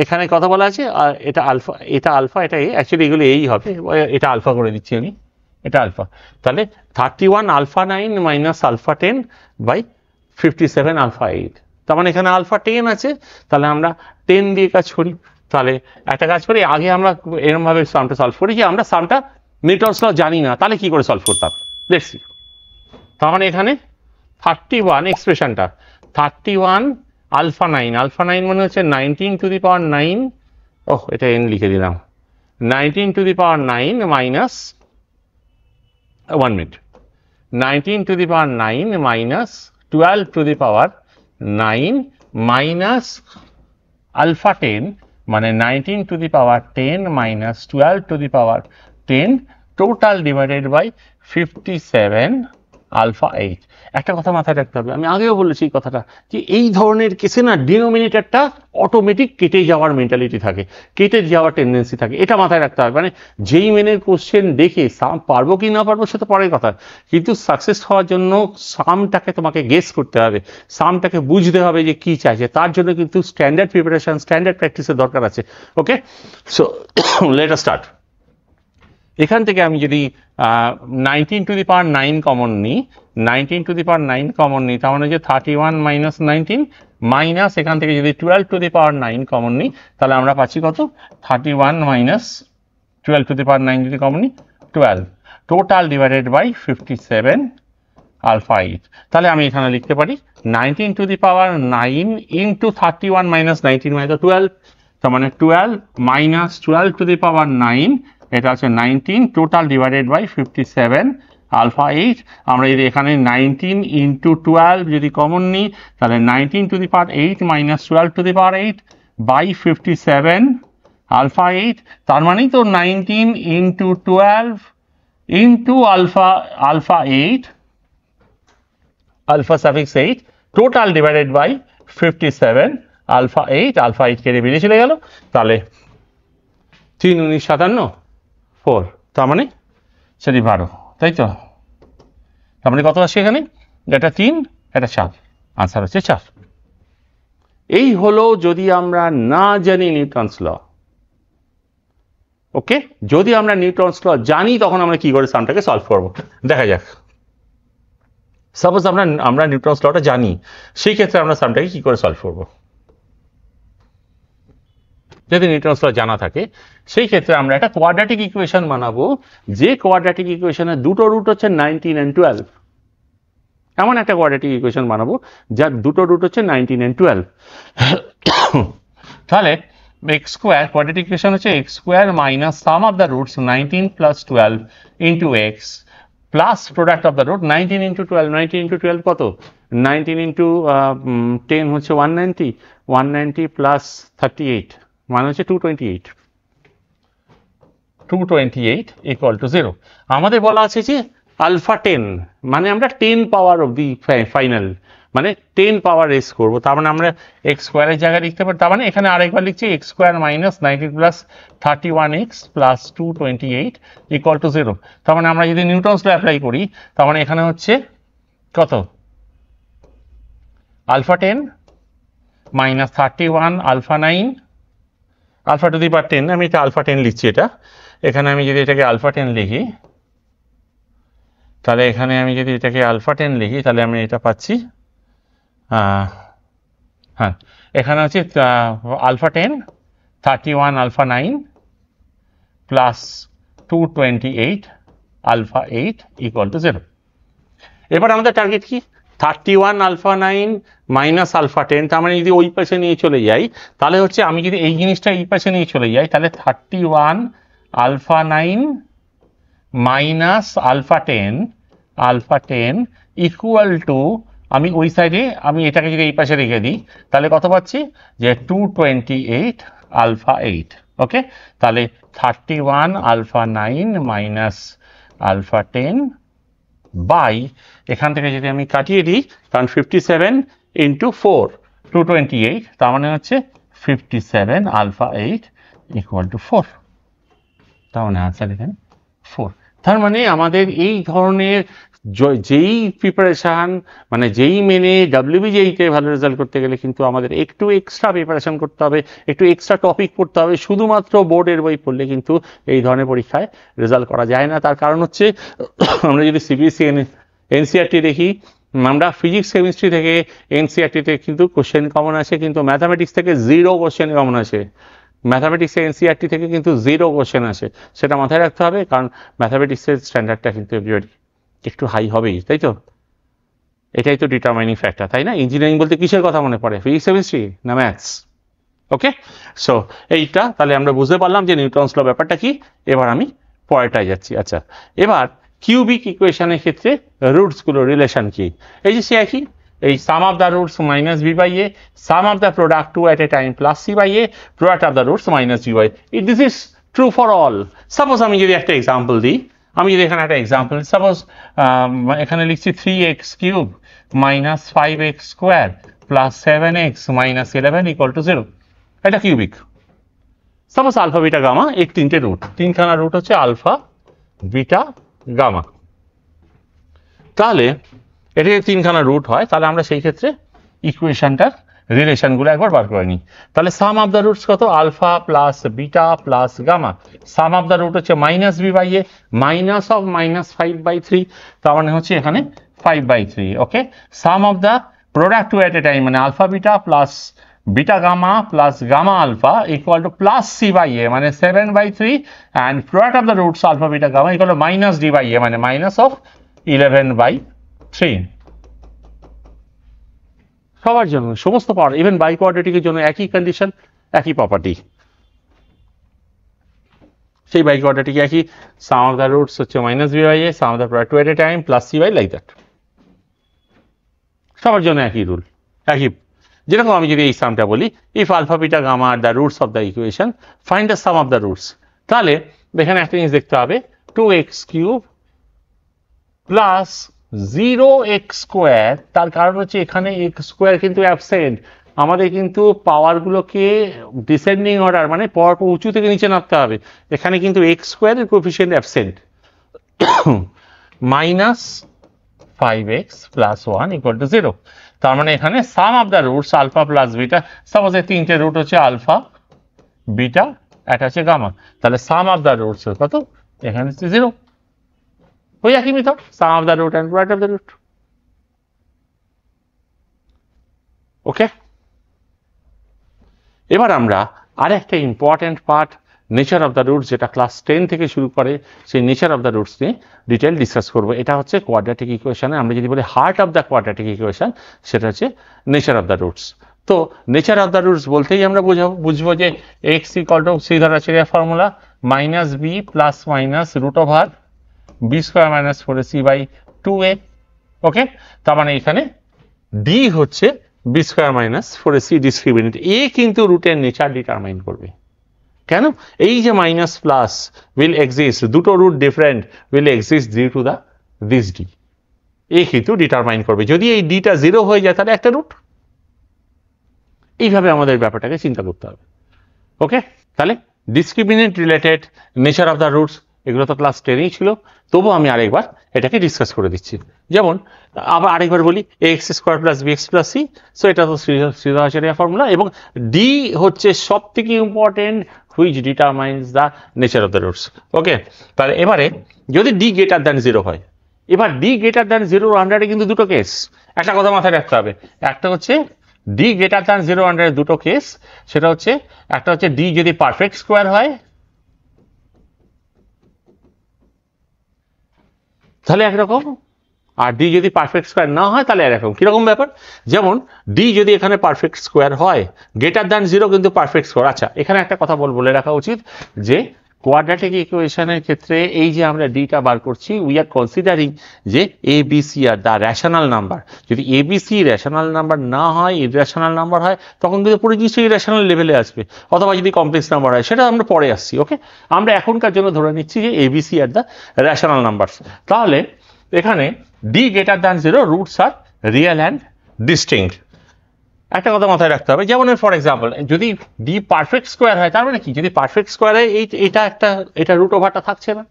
এখানে কথা বলা আছে, আর এটা আলফা, এটা আলফা, এটা এ, অ্যাকচুয়ালি এগুলো এই হবে, এটা আলফা করে দিচ্ছি আমি, এটা আলফা। তাহলে 31 alpha 9 minus alpha 10 by 57 alpha 8। তার মানে এখানে আলফা 10 আছে, তাহলে আমরা 10 দিয়ে কাজ করি। তাহলে একটা কাজ করি, আগে আমরা এরকমভাবে সামটা সলভ করি যে আমরা সামটা নিউটনস ল জানি না, তাহলে কি করে সলভ করতাম, লেটস সি। তার মানে এখানে 31 এক্সপ্রেশনটা 31 আলফা 9, আলফা 9 মানে হচ্ছে 19 টু দি পাওয়ার 9, ওহ এটা n লিখে দিলাম, 19 to the power 9 minus 1 minute, 19 to the power 9 minus 12 to the power 9 minus alpha 10, মানে 19 to the power 10 minus 12 to the power 10 total divided by 57 alpha 8। একটা কথা মাথায় রাখতে হবে, আমি আগেও বলেছি এই কথাটা, যে এই ধরনের কেসে না ডিনোমিনেটরটা অটোমেটিক কেটে যাওয়ার মেন্টালিটি থাকে, কেটে যাওয়ার টেন্ডেন্সি থাকে, এটা মাথায় রাখতে হবে। মানে যেই মেনের কোশ্চেন দেখে সাম পারবো কি না পারবো সেটা পরের কথা, কিন্তু সাকসেস হওয়ার জন্য সামটাকে তোমাকে গেস করতে হবে, সামটাকে বুঝতে হবে যে কি চাইছে, তার জন্য কিন্তু স্ট্যান্ডার্ড প্রিপারেশন, স্ট্যান্ডার্ড প্র্যাকটিসের দরকার আছে। ওকে, সো লেট আস স্টার্ট। এখান থেকে আমি যদি 19 টু দি পাওয়ার 9 কমন নিই, 19 টু দি পাওয়ার 9 কমন নিই, তার মানে যে 31 মাইনাস 19 মাইনাস এখান থেকে যদি 12 টু দি পাওয়ার 9 কমন নিই, তাহলে আমরা পাচ্ছি কত, 31 মাইনাস 12 টু দি পাওয়ার 9 যদি কমন নিই 12, টোটাল ডিভাইডেড বাই 57 আলফা 8। তাহলে আমি এখানে লিখতে পারি 19 to the power 9 into 31 minus 19 মানে তো 12, তার মানে 12 মাইনাস 12 টু দি পাওয়ার 9, এটা আছে 19 টোটাল ডিভাইডেড বাই 57 আলফা 8। আমরা যদি এখানে 19 ইন্টু 12 যদি কমন নিই, তাহলে 19 to the power 8 minus 12 to the power 8 by 57 alpha 8। তার মানেই তো 19 into 12 into alpha 8, alpha suffix 8 total divided by 57 alpha 8, alpha 8 কেটে বেরিয়ে চলে গেল। তাহলে 3 19 57 4, তার মানে সেটি 12, তাই তো। তার মানে কত আসছে এখানে, এটা 3 এটা 4, আনসার হচ্ছে 4। এই হলো যদি আমরা না জানি নিউটনস ল। ওকে, যদি আমরা নিউটনস ল জানি তখন আমরা কি করে সামটাকে সলভ করব দেখা যাক। সাপোজ আমরা নিউটনস লটা জানি, সেই ক্ষেত্রে আমরা সামটাকে কি করে সলভ করব। যদি নিউটনস ল জানা থাকে সেই ক্ষেত্রে আমরা একটা কোয়াড্রেটিক ইকুয়েশন বানাবো, যে কোয়াড্রেটিক ইকুয়েশনের দুটো রুট হচ্ছে 19 and 12। এমন একটা কোয়াড্রেটিক ইকুয়েশন বানাবো যার দুটো রুট হচ্ছে 19 and 12। তাহলে এক্স স্কোয়ার, কোয়াড্রেটিক ইকুয়েশন হচ্ছে x square minus sum of the roots 19 plus 12 into x plus product of the root 19 into 12, 19 into 12 কত, 19 ইন্টু 10 হচ্ছে 190, 190 প্লাস 38 মানে হচ্ছে 228, 228 ইকুয়াল টু 0। আমাদের বলা আছে যে আলফা 10, মানে আমরা 10 পাওয়ার অফ দি ফাইনাল, মানে 10 পাওয়ার এস করবো। তার মানে আমরা এক্স স্কোয়ারের জায়গায় লিখতে পারি, তার মানে এখানে আরেকবার লিখছি x square minus 19 plus 31x plus 228 equal to 0। তার মানে আমরা যদি নিউটনস ল অ্যাপ্লাই করি, তার মানে এখানে হচ্ছে কত, আলফা 10 মাইনাস 31 alpha 9 alpha to the power 10, আমি এটা আলফা 10 লিখছি, এটা এখানে আমি যদি এটাকে আলফা 10 লিখি, তাহলে এখানে আমি যদি এটাকে আলফা 10 লিখি তাহলে আমি এটা পাচ্ছি, হ্যাঁ এখানে হচ্ছে alpha 10 31 alpha 9 plus 228 alpha 8 equal to 0। এবার আমাদের টার্গেট কি, 31 আলফা 9 মাইনাস আলফা 10, তার মানে যদি ওই পাশে নিয়ে চলে যাই তাহলে হচ্ছে, আমি যদি এই জিনিসটা এই পাশে নিয়ে চলে যাই তাহলে 31 alpha 9 minus alpha 10 equal to, আমি ওই সাইডে আমি এটাকে যদি এই পাশে রেখে দিই তাহলে কত পাচ্ছি, যে 228 আলফা 8। ওকে, তাহলে 31 আলফা 9 মাইনাস আলফা 10 বাই, এখান থেকে যদি আমি কাটিয়ে দিই, কারণ 57 ইন্টু 4 228, তার মানে হচ্ছে 57 আলফা 8 ইকুয়াল টু 4, তার মানে আনসার এখানে 4। তার মানে আমাদের এই ধরনের যেই প্রিপারেশান মানে যেই মেনে WBJEতে ভালো রেজাল্ট করতে গেলে কিন্তু আমাদের একটু এক্সট্রা প্রিপারেশান করতে হবে, একটু এক্সট্রা টপিক পড়তে হবে। শুধুমাত্র বোর্ডের বই পড়লে কিন্তু এই ধরনের পরীক্ষায় রেজাল্ট করা যায় না। তার কারণ হচ্ছে আমরা যদি CBSE NCERT দেখি, আমরা ফিজিক্স কেমিস্ট্রি থেকে NCERTতে কিন্তু কোশ্চেন কমন আসে, কিন্তু ম্যাথামেটিক্স থেকে 0 কোশ্চেন কমন আসে। ম্যাথামেটিক্সে NCERT থেকে কিন্তু 0 কোশ্চেন আসে, সেটা মাথায় রাখতে হবে, কারণ ম্যাথামেটিক্সের স্ট্যান্ডার্ডটা কিন্তু এভরিবডি একটু হাই হবেই, তাই তো? এটাই তো ডিটারমাইনিং ফ্যাক্টর, তাই না? ইঞ্জিনিয়ারিং বলতে কিসের কথা মনে পড়ে? ফিজিক্স কেমিস্ট্রি না ম্যাথস? ওকে, সো এইটা তাহলে আমরা বুঝতে পারলাম যে নিউটনস ল ব্যাপারটা কি। এবার আমি পরেরটায় যাচ্ছি। আচ্ছা, এবার কিউবিক ইকুয়েশনের ক্ষেত্রে রুটসগুলো রিলেশন কি? এই যে সে একই, এই sum of the roots minus b by a, sum of the product 2 at a time plus c by a, product of the roots minus b by a. This is true for all. Suppose আমি যদি একটা example দিই, আমি যদি এখানে একটা example, suppose এখানে লিখছি 3x cube minus 5x square plus 7x minus 11 equal to 0, এটা cubic. Suppose alpha beta gamma, এর তিনটে রুট, তিনখানা রুট হচ্ছে আলফা বিটা গামা। তাহলে এটা তিনখানা রুট হয়, তাহলে আমরা সেই ক্ষেত্রে ইকুয়েশনটার রিলেশনগুলো একবার বার করে নিই। তাহলে সাম অফ দ্য রুটস কত? Alpha plus beta plus gamma. Sum of the root হচ্ছে minus b by a, minus of minus 5/3, তার মানে হচ্ছে এখানে 5/3। Okay, sum of the product 2 at a time মানে alpha beta plus beta gamma plus gamma alpha equal to plus c by a মানে 7/3, and product of the roots alpha beta gamma equal to minus D by a মানে minus of 11/3। সবার জন্য, সমস্ত পাওয়ার, even by কোয়াড্রেটিকের জন্য একই condition, একই property. সেই by quadratic একই, সাম অফ দ্য রুটস হচ্ছে minus b by a, sum of the product 2 at a time plus c by, like that. সবার জন্য একই রুল, একই। যেরকম আমি যদি এই সামটা বলি, if alpha beta gamma are the roots of the equation, find the sum of the roots. তাহলে এখানে একটা জিনিস দেখতে হবে, 2x cube plus 0x square, তার কারণ হচ্ছে এখানে x স্কোয়ার কিন্তু অ্যাবসেন্ট। আমাদের কিন্তু পাওয়ারগুলোকে ডিসেন্ডিং অর্ডার মানে পরপর উঁচু থেকে নিচে নামতে হবে। এখানে কিন্তু x স্কোয়ারের coefficient absent. Minus 5x plus 1 equal to 0, তার মানে এখানে sum of the roots alpha plus beta, suppose এই তিনটে রুট হচ্ছে আলফা বিটা, এটা হচ্ছে গামা, তাহলে সাম অফ দ্য রুটস কত? এখানে হচ্ছে 0। ওই একই method, sum of the root and product of the root. Okay, এবার আমরা আরেকটা important part, nature of the roots, যেটা ক্লাস 10 থেকে শুরু করে, সেই নেচার অফ দ্য রুটস নিয়ে ডিটেল ডিসকাস করবো। এটা হচ্ছে কোয়াড্রেটিক ইকুয়েশনে আমরা যদি বলি heart of the quadratic equation, সেটা হচ্ছে নেচার অফ দ্য রুটস। তো নেচার অফ দ্য রুটস বলতেই আমরা বুঝবো যে এক্স ইকুয়াল টু সি ধরা ছিল formula minus b plus minus root over b square minus 4ac/2a। Okay, তার মানে এখানে ডি হচ্ছে b square minus 4ac discriminant. এ কিন্তু রুটের নেচার ডিটারমাইন করবে। কেন? এই যে মাইনাস প্লাস উইল এক্সিস্ট, দুটো root different, will exist due to the this d. এ কিন্তু ডিটারমাইন করবে। যদি এই ডিটা 0 হয়ে যায় তাহলে একটা রুট। এইভাবে আমাদের ব্যাপারটাকে চিন্তা করতে হবে। ওকে, তাহলে discriminant related, nature of the roots, এগুলো তো ক্লাস 10এই ছিল, তবু আমি আরেকবার এটাকে ডিসকাস করে দিচ্ছি। যেমন আবার আরেকবার বলি, x square plus b x plus c, so এটা তো শ্রীধরাচার্য ফর্মুলা, এবং ডি হচ্ছে সব থেকে important, which determines the nature of the roots. Okay, তাহলে এবারে যদি ডি গ্রেটার দ্যান 0 হয়, এবার ডি গ্রেটার দ্যান 0 আন্ডারে কিন্তু দুটো কেস, একটা কথা মাথায় রাখতে হবে। একটা হচ্ছে ডি গ্রেটার দ্যান 0 আন্ডারে দুটো কেস, সেটা হচ্ছে একটা হচ্ছে ডি যদি পারফেক্ট স্কোয়ার হয় তাহলে একরকম, আর ডি যদি পারফেক্ট স্কোয়ার না হয় তাহলে এরকম। কিরকম ব্যাপার? যেমন ডি যদি এখানে পারফেক্ট স্কোয়ার হয়, গ্রেটার দ্যান 0 কিন্তু পারফেক্ট স্কোয়ার। আচ্ছা, এখানে একটা কথা বলে রাখা উচিত যে কোয়াড্রেটিক ইকুয়েশনের ক্ষেত্রে এই যে আমরা ডিটা বার করছি, উই আর কনসিডারিং যে a b c are the rational number. যদি a b c rational number না হয়, ইররেশনাল নাম্বার হয়, তখন কিন্তু পুরো জিনিসটা ইররেশনাল লেভেলে আসবে, অথবা যদি কমপ্লেক্স নাম্বার হয়, সেটা আমরা পরে আসছি। ওকে, আমরা এখনকার জন্য ধরে নিচ্ছি যে a b c are the rational number. তাহলে এখানে d greater than 0 roots are real and distinct. একটা কথা মাথায় রাখতে হবে, যেমন ফর এক্সাম্পল যদি ডি পারফেক্ট স্কোয়ার হয়, তার মানে কি, যদি পারফেক্ট স্কোয়ার হয় এটা রুট ওভারটা থাকছে না,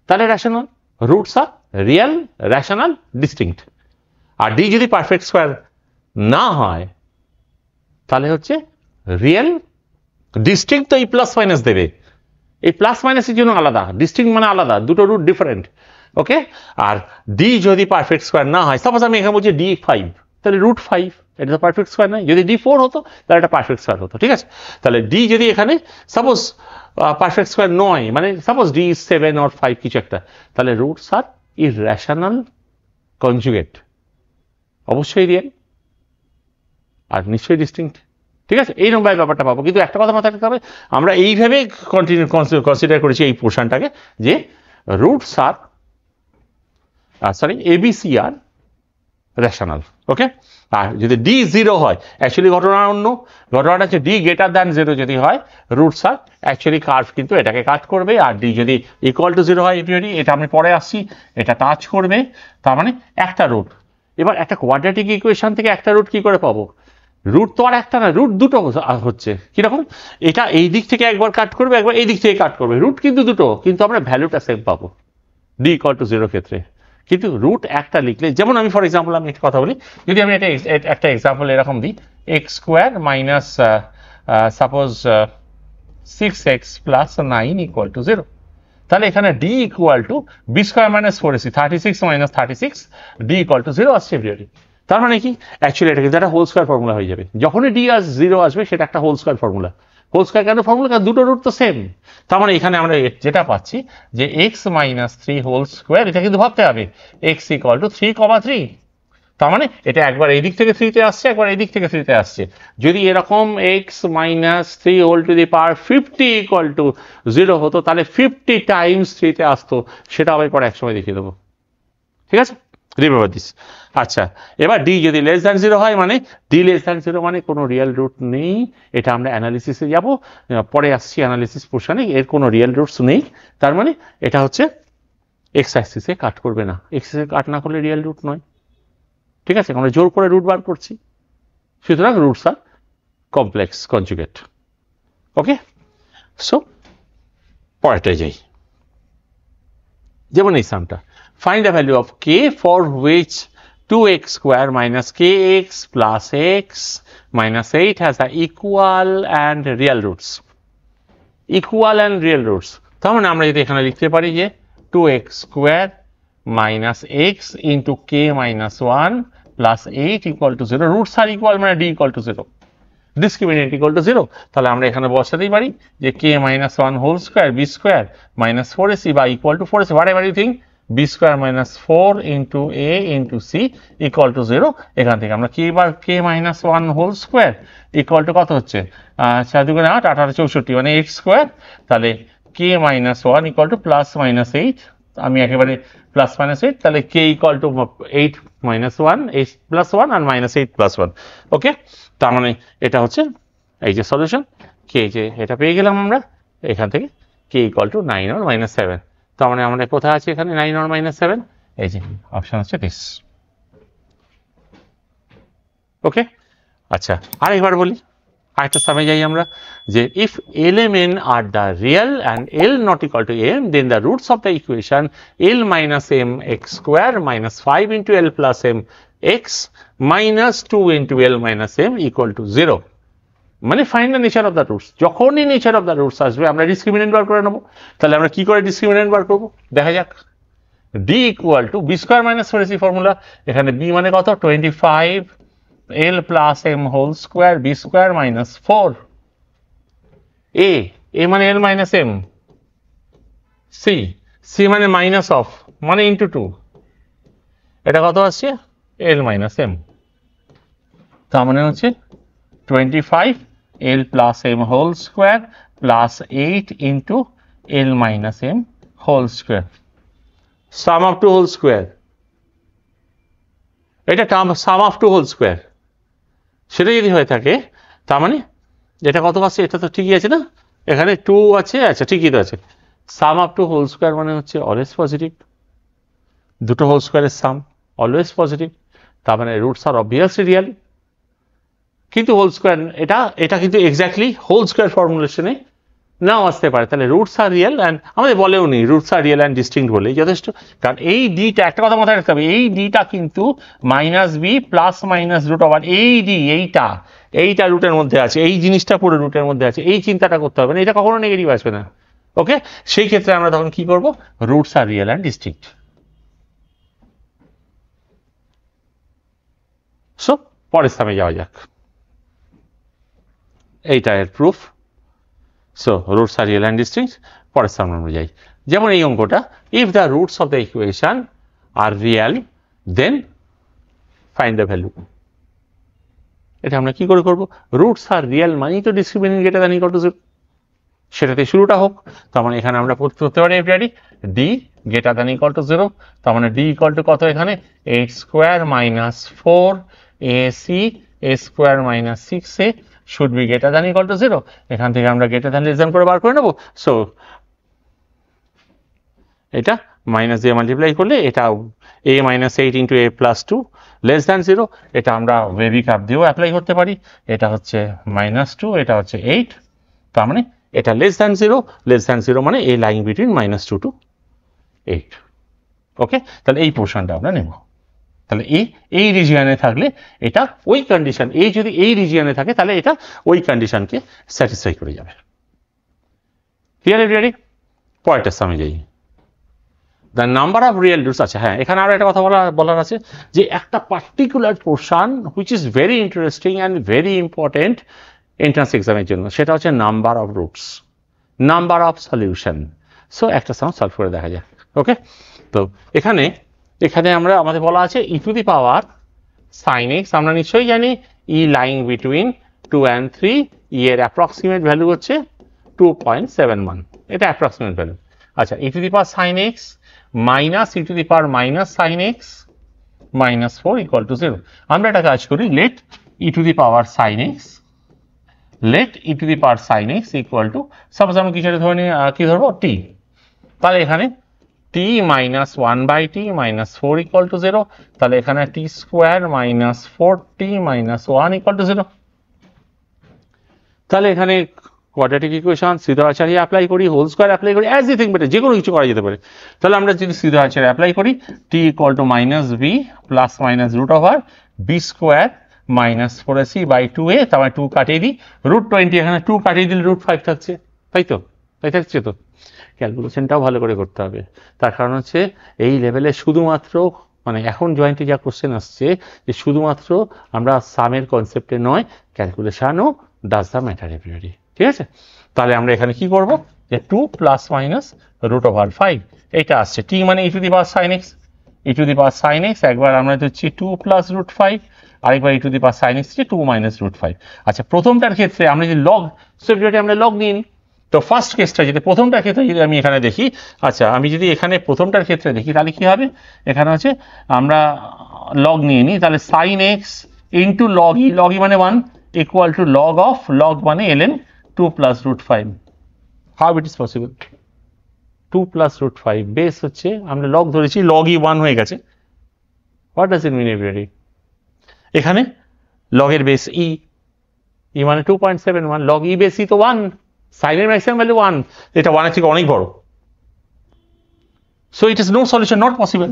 তাহলে rational. Roots are real, rational, distinct. R D যদি পারফেক্ট স্কোয়ার না হয় তাহলে হচ্ছে রিয়েল, ডিস্টিংক্ট তো এই প্লাস মাইনাস দেবে, এই প্লাস মাইনাসের জন্য আলাদা, ডিস্টিংক্ট মানে আলাদা, দুটো রুট ডিফারেন্ট। ওকে, আর ডি যদি পারফেক্ট স্কোয়ার না হয়, সাপোজ আমি এখানে বলছি ডি 5, তাহলে রুট 5, এটা তো পারফেক্ট স্কোয়ার নয়। যদি ডি 4 হতো তাহলে এটা পারফেক্ট স্কোয়ার হতো, ঠিক আছে। তাহলে ডি যদি এখানে সাপোজ পারফেক্ট স্কোয়ার নয়, মানে সাপোজ ডি 7 or 5 কিছু একটা, তাহলে রুটস আর ইররেশনাল কনজুগেট, অবশ্যই রিয়েল আর নিশ্চয়ই ডিস্টিংক্ট, ঠিক আছে। এইরকম ব্যাপারটা পাবো। কিন্তু একটা কথা মাথায় রাখতে হবে, আমরা এইভাবে কনসিডার করেছি এই পোর্শনটাকে, যে রুটস আর এবিসি আর রেশনাল। ওকে, আর যদি ডি 0 হয়, অ্যাকচুয়ালি ঘটনা অন্য, ঘটনাটা হচ্ছে ডি গ্রেটার দ্যান 0 যদি হয়, রুটস আর অ্যাকচুয়ালি কার্ভ কিন্তু এটাকে কাট করবে। আর ডি যদি ইকুয়াল টু 0 হয়, এটা আমি পরে আসছি, এটা টাচ করবে, তার মানে একটা রুট। এবার একটা কোয়াড্রেটিক ইকুয়েশন থেকে একটা রুট কি করে পাবো? রুট তো আর একটা না, রুট দুটো হচ্ছে। কিরকম? এটা এই দিক থেকে একবার কাট করবে, একবার এই দিক থেকে কাট করবে, রুট কিন্তু দুটো, কিন্তু আমরা ভ্যালুটা সেম পাবো ডি ইকুয়াল টু 0 ক্ষেত্রে। কিন্তু রুট একটা লিখলে, যেমন আমি ফর এক্সাম্পল আমি একটা কথা বলি, যদি আমি একটা এক্সাম্পল এরকম দিই, x square minus suppose 6x plus 9 equal to 0, তাহলে এখানে d equal to b square minus 4ac, 36 minus 36, d equal to 0 আসছে এভরিবডি। তার মানে কি, অ্যাকচুয়ালি এটা কিন্তু একটা হোল স্কোয়ার ফর্মুলা হয়ে যাবে। যখনই ডি আর 0 আসবে সেটা একটা whole square formula. Whole square কেন ফর্মুলা? কারণ দুটো রুট তো সেম। তার মানে এখানে আমরা যেটা পাচ্ছি যে এক্স মাইনাস 3 হোল স্কোয়ার, এটা কিন্তু ভাবতে হবে এক্স ইকুয়াল টু 3,3। তার মানে এটা একবার এই দিক থেকে 3 তে আসছে, একবার এই দিক থেকে 3 তে আসছে। যদি এরকম x minus 3 whole to the power 50 equal to 0 হতো, তাহলে 50 টাইমস 3 তে আসতো, সেটা আমি পরে একসময় দেখিয়ে দেবো, ঠিক আছে। Remember this. আচ্ছা, এবার ডি যদি লেস দ্যান 0 হয়, মানে ডি লেস দ্যান 0 মানে কোনো রিয়েল রুট নেই। এটা আমরা অ্যানালিসিসে যাব, পরে আসছি অ্যানালিসিস পোর্শনে, এর কোনো রিয়েল রুটস নেই। তার মানে এটা হচ্ছে এক্স অ্যাক্সিসে কাট করবে না, এক্সিসে কাট না করলে রিয়েল রুট নয়, ঠিক আছে। আমরা জোর করে রুট বার করছি, সুতরাং রুটস আর কমপ্লেক্স কনজুগেট। ওকে, সো পরেরটায় যাই। যেমন এই সামটা, find the value of k for which 2x square minus kx plus x minus 8 has the equal and real roots. Equal and real roots, তার মানে আমরা যদি এখানে লিখতে পারি যে 2x square minus x into k minus 1 plus 8 equal to 0, roots are equal মানে d equal to 0, discriminant equal to 0, তাহলে আমরা এখানে বসাতেই পারি যে k minus 1 whole square b square minus 4ac বা equal to 4ac, whatever you think, b square minus 4 into a into c equal to 0। এখান থেকে আমরা k minus 1 whole square equal to কত হচ্ছে, 4 2 8, 18 64, মানে x square, তাহলে k minus 1 equal to plus minus 8, আমি একেবারে প্লাস মাইনাস 8, তাহলে k equal to 8 minus 1, 8 plus 1 R minus 8 plus 1। ওকে, তার মানে এটা হচ্ছে এই যে সলিউশন, কে যে এটা পেয়ে গেলাম আমরা এখান থেকে, k equal to 9 or minus 7। তার মানে আমরা কোথায় আছি এখানে, 9 or minus 7, এই যে অপশন হচ্ছে দিস। ওকে, আচ্ছা আরেকবার বলি, আরেকটা সামে যাই আমরা, যে if lmn are the real and l not equal to m, then the roots of the equation l minus m x square minus 5 into l plus m x minus 2 into l minus m equal to 0, মানে find the nature of the roots. যখনই nature of the roots আসবে আমরা discriminant বার করে নেবো। তাহলে আমরা কি করে ডিসক্রিমিনেন্ট বার করবো দেখা যাক। D equal to b square minus 4ac formula, এখানে বি মানে কত, 25 l plus m whole square b square minus 4, a মানে l মাইনাস m, সি মানে মাইনাস অফ মানে ইন্টু 2, এটা কত আসছে l মাইনাস m, তার মানে হচ্ছে 25 l plus m whole square plus 8 into l minus m whole square, sum of 2 whole square, এটা sum of 2 whole square, সেটা যদি হয়ে থাকে তার মানে এটা কত পাচ্ছে, এটা তো ঠিকই আছে না, এখানে 2 আছে, আচ্ছা ঠিকই তো আছে। sum of 2 whole square মানে হচ্ছে অলওয়েজ পজিটিভ, দুটো হোল স্কোয়ারের সাম অলওয়েজ পজিটিভ, তার মানে রুটস আর অবভিয়াসলি রিয়েল। কিন্তু হোল স্কোয়ার এটা কিন্তু এক্স্যাক্টলি হোল স্কোয়ার ফর্মুলেশনে নাও আসতে পারে। তাহলে রুটস আর রিয়েল অ্যান্ড আমাদের বলেও নি roots are real and distinct বলেই যথেষ্ট। কারণ এই ডিটা একটা কথা মাথায় রাখতে হবে, এই ডিটা কিন্তু minus b plus minus root over এই ডি এইটা রুটের মধ্যে আছে, এই জিনিসটা পুরো রুটের মধ্যে আছে, এই চিন্তাটা করতে হবে না, এটা কখনো নেগেটিভ আসবে না। ওকে, সেই ক্ষেত্রে আমরা তখন কি করব, roots are real and distinct. So পরের স্থানে যাওয়া যাক, এইটা এর proof. So roots are real and distinct, পরের স্থানে আমরা যাই। যেমন এই অঙ্কটা, if the roots of the equation are real then find the value. এটা আমরা কি করে করবো, রুটস আর রিয়েল মানেই তো discriminant greater than equal to 0, সেটাতে শুরুটা হোক। তার মানে এখানে আমরা করতে পারি এফডিআরই d greater than equal to 0, তার মানে ডি ইকুয়াল টু কত, এখানে 8 square minus 4 AC a square minus 6a should be greater than equal to 0। এখান থেকে আমরা গ্রেটার দ্যান লেস দ্যান করে বার করে নেবো। সো এটা মাইনাস দিয়ে মাল্টিপ্লাই করলে এটা a minus 8 into a plus 2 less than 0, এটা আমরা বেবি কাপ দিয়েও অ্যাপ্লাই করতে পারি। এটা হচ্ছে -2, এটা হচ্ছে 8, তার মানে এটা লেস দ্যান 0 মানে a লাইং বিটুইন -2 to 8। ওকে, তাহলে এই পোর্শনটা আমরা নেব। তাহলে এই রিজিয়নে থাকলে এটা ওই কন্ডিশন, যদি এই রিজিয়নে থাকে তাহলে এটা ওই কন্ডিশনকে স্যাটিসফাই করে যাবে। ক্লিয়ার? পরেরটার সামনে যাই, the number of real roots. আচ্ছা হ্যাঁ, এখানে আরো একটা কথা বলার আছে যে একটা particular portion which is very interesting and very important entrance এক্সামের জন্য, সেটা হচ্ছে number of roots, number of solution. So একটা সাম সলভ করে দেখা যায়। ওকে, তো এখানে আমাদের বলা আছে e to the power sine x, আমরা নিশ্চয়ই জানি e lying between 2 and 3, e এর অ্যাপ্রক্সিমেট ভ্যালু হচ্ছে 2.71, এটা অ্যাপ্রক্সিমেট ভ্যালু। আচ্ছা, e to the power sine x minus e to the power minus sine x -4 equal to 0। আমরা একটা কাজ করি, let e to the power sine x equal to, suppose আমরা কিছু ধরে নিই, কি ধরবো, টি। তাহলে এখানে t minus 1 by t minus 4 equal to 0, তাহলে এখানে t square minus 4t minus 1 equal to 0। তাহলে এখানে কোয়াড্রেটিক ইকুয়েশন সিদ্ধাচার্য অ্যাপ্লাই করি, হোল স্কোয়ার অ্যাপ্লাই করি, অ্যাজ ইউ থিঙ্ক বেটার, যে কোনো কিছু করা যেতে পারে। তাহলে আমরা যদি সিদ্ধাচার্য অ্যাপ্লাই করি, t equal to -b plus minus root over b square minus 4ac by 2a, তারপরে 2 কাটিয়ে দিই, √20, এখানে 2 কাটিয়ে দিলে √5 থাকছে, তাই থাকছে তো। ক্যালকুলেশনটাও ভালো করে করতে হবে, তার কারণ হচ্ছে এই লেভেলে শুধুমাত্র মানে এখন জয়েন্টে যা কোশ্চেন আসছে যে শুধুমাত্র আমরা সামের কনসেপ্টে নয়, ক্যালকুলেশনও ডাজ দ্য ম্যাটার এভরিবডি। ঠিক আছে, তাহলে আমরা এখানে কি করব, যে 2 প্লাস মাইনাস √5, এইটা আসছে টি মানে e to the power sine x, একবার আমরা দিচ্ছি 2 প্লাস √5, আরেকবার e to the power sine x 2 minus √5। আচ্ছা, প্রথমটার ক্ষেত্রে আমরা যদি লগ, আমরা লগ নিই, তো ফার্স্ট কেসটা যদি প্রথমটার ক্ষেত্রে যদি আমি এখানে দেখি, আচ্ছা আমি যদি এখানে প্রথমটার ক্ষেত্রে দেখি তাহলে কি হবে, এখানে হচ্ছে আমরা লগ নিয়ে নিই, তাহলে sine x into log e মানে 1 equal to log of, log মানে ln 2 plus √5। How it is possible, 2 plus √5 base হচ্ছে, আমরা লগ ধরেছি, লগ ই 1 হয়ে গেছে। What does it mean everybody, এখানে লগের বেস ই মানে 2.71, লগ ই বেস ই তো 1, সাইনের ম্যাক্সিমাম ভ্যালু 1, এটা 1 এর থেকে অনেক বড়। So it is no solution, not possible.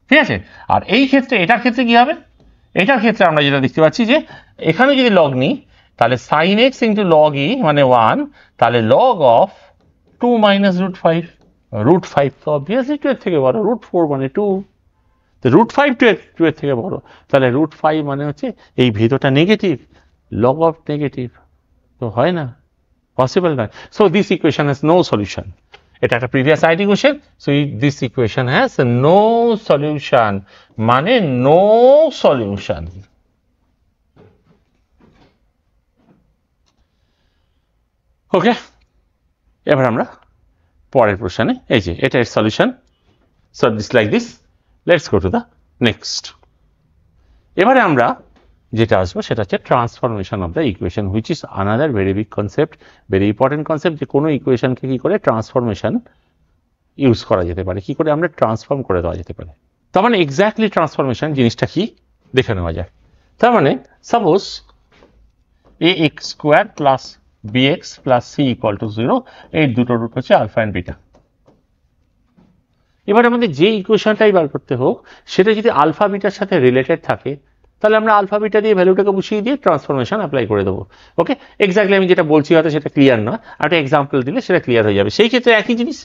ঠিক আছে, আর এই ক্ষেত্রে এটার ক্ষেত্রে কি হবে, এটার ক্ষেত্রে আমরা যেটা দেখতে পাচ্ছি যে এখানে যদি লগ নিই তাহলে sine x into log e মানে 1, তাহলে লগ অফ 2 মাইনাস √5, √5 তো অবভিয়াসলি 2 এর থেকে বড়, √4 মানে 2, তো √5 2 এর থেকে বড়, তাহলে √5 মানে হচ্ছে এই ভেতরটা নেগেটিভ, লগ অফ নেগেটিভ, তো হয় না, পসিবল নয়। So this equation has no solution. এটা একটা previous IT question, so this equation has no solution, মানে নো সলিউশন। ওকে, এবার আমরা পরের প্রশ্নে, এই যে এটা এর solution, so this like this, let's go to the next. এবারে আমরা যেটা আসবো সেটা হচ্ছে transformation of the equation, which is another very big concept, very important concept, যে কোনো ইকুয়েশনকে কি করে ট্রান্সফরমেশন ইউজ করা যেতে পারে, কি করে আমরা ট্রান্সফর্ম করে দেওয়া যেতে পারে। তার মানে এক্স্যাক্টলি ট্রান্সফরমেশন জিনিসটা কি দেখে নেওয়া যায়। তার মানে suppose ax square plus bx plus c equal to 0, এই দুটো রুট হচ্ছে আলফা অ্যান্ড বিটা। এবার আমাদের যে ইকুয়েশনটাই বার করতে হোক সেটা যদি আলফা বিটার সাথে রিলেটেড থাকে তাহলে আমরা আলফা বিটা দিয়ে ভ্যালুটাকে বসিয়ে দিয়ে ট্রান্সফরমেশন অ্যাপ্লাই করে দেবো। ওকে, এক্স্যাক্টলি আমি যেটা বলছি হয়তো সেটা ক্লিয়ার না, একটা এক্সাম্পল দিলে সেটা ক্লিয়ার হয়ে যাবে। সেই ক্ষেত্রে একই জিনিস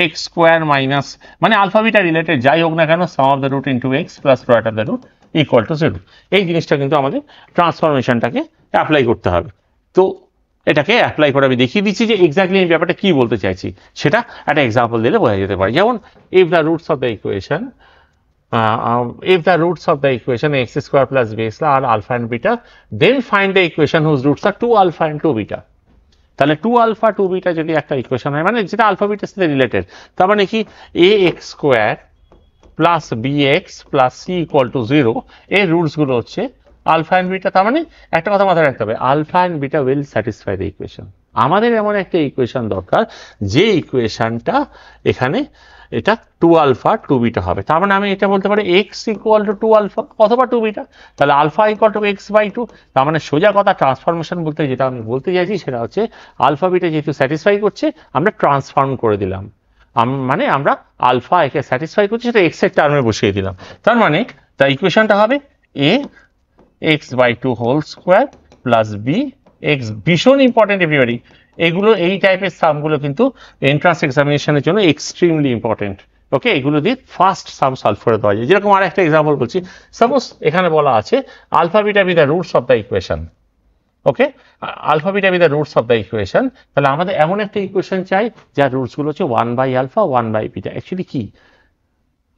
এক্স স্কোয়ার মাইনাস মানে আলফা বিটা রিলেটেড যাই হোক না কেন, sum of the root into x plus product of the root equal to 0, এই জিনিসটা কিন্তু আমাদের ট্রান্সফরমেশনটাকে অ্যাপ্লাই করতে হবে। তো এটাকে অ্যাপ্লাই করে আমি দেখিয়ে দিচ্ছি যে এক্স্যাক্টলি এই ব্যাপারটা কি বলতে চাইছি, সেটা একটা এক্সাম্পল দিলে বোঝা যেতে পারে। যেমন if the roots of the equation if the roots of the equation x square plus bx are alpha and beta, then find the equation whose roots are 2 alpha and 2 beta. তাহলে 2 alpha 2 beta যদি একটা equation হয় মানে যেটা alpha bitter সাথে related, তার মানে কি ax square plus bx plus c equal to 0, এর রুটস গুলো হচ্ছে আলফা অ্যান্ড বিটা। তার মানে একটা কথা মাথায় রাখতে হবে, alpha and beta will satisfy the equation. আমাদের এমন একটা ইকুয়েশন দরকার যে ইকুয়েশনটা এখানে এটা 2 আলফা 2 বিটা হবে। তার মানে আমি এটা বলতে পারি x ইকুয়াল টু 2 আলফা অথবা 2 বিটা, তাহলে আলফা ইকুয়াল টু x/2। তার মানে সোজা কথা ট্রান্সফরমেশন বলতে যেটা আমি বলতে চাইছি সেটা হচ্ছে আলফা বিটা যেহেতু স্যাটিসফাই করছে আমরা ট্রান্সফর্ম করে দিলাম, মানে আমরা আলফা একে স্যাটিসফাই করছি সেটা x এর টার্মে বসিয়ে দিলাম। তার মানে তার ইকুয়েশনটা হবে a x/2 whole square plus b x। ভীষণ ইম্পর্টেন্ট এভরিবডি, এগুলো এই টাইপের সামগুলো কিন্তু এন্ট্রান্স এক্সামিনেশনের জন্য এক্সট্রিমলি ইম্পর্টেন্ট। ওকে, এগুলো দিয়ে ফার্স্ট সাম সলভ করে দেওয়া যায়। যেরকম আর একটা এক্সাম্পল বলছি, সাপোজ এখানে বলা আছে alpha beta be the roots of the equation. Okay, alpha beta be the roots of the equation, তাহলে আমাদের এমন একটা ইকুয়েশন চাই যার রুটস গুলো হচ্ছে 1/আলফা 1/বিটা। অ্যাকচুয়ালি কি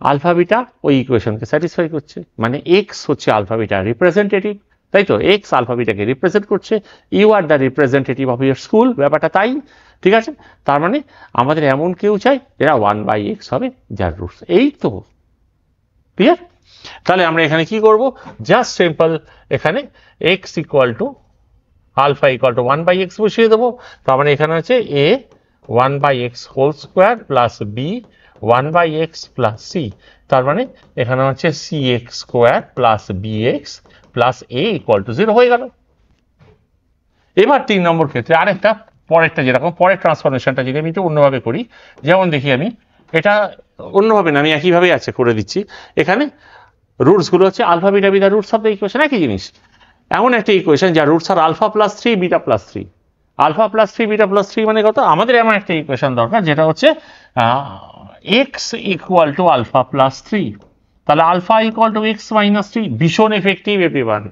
আলফা বিটা ওই ইকুয়েশনকে স্যাটিসফাই করছে, মানে এক্স হচ্ছে আলফা বিটা রিপ্রেজেন্টেটিভ, তাই তো এক্স আলফা বিটাকে রিপ্রেজেন্ট করছে, you are the representative of your school, ব্যাপারটা তাই, ঠিক আছে। তার মানে আমাদের এমন কেউ চাই যেটা 1/x হবে যার রুটস, এই তো ক্লিয়ার। তাহলে আমরা এখানে কি করব, জাস্ট সিম্পল এখানে x equal to alpha equal to 1/x বসিয়ে দেবো। তার মানে এখানে হচ্ছে a 1/x whole square plus b 1/x plus c, তার মানে এখানে হচ্ছে cx square plus bx plus a equal to 0 হয়ে গেল। এবার 3 নম্বর ক্ষেত্রে আরেকটা পরেরটা, যেরকম পরের ট্রান্সফরমেশনটা যদি আমি একটু অন্যভাবে করি, যেমন দেখি আমি এটা অন্যভাবে না, আমি একইভাবে আছে করে দিচ্ছি। এখানে রুটস গুলো হচ্ছে alpha beta be the roots of the equation, একই জিনিস। এমন একটা ইকুয়েশন যার roots are alpha plus 3 beta plus 3, alpha plus 3 beta plus 3 মানে কত, আমাদের এমন একটা ইকুয়েশন দরকার যেটা হচ্ছে x equal to alpha plus 3, তাহলে alpha equal to x minus 3। ভীষণ এফেক্টিভ এভরিওয়ান,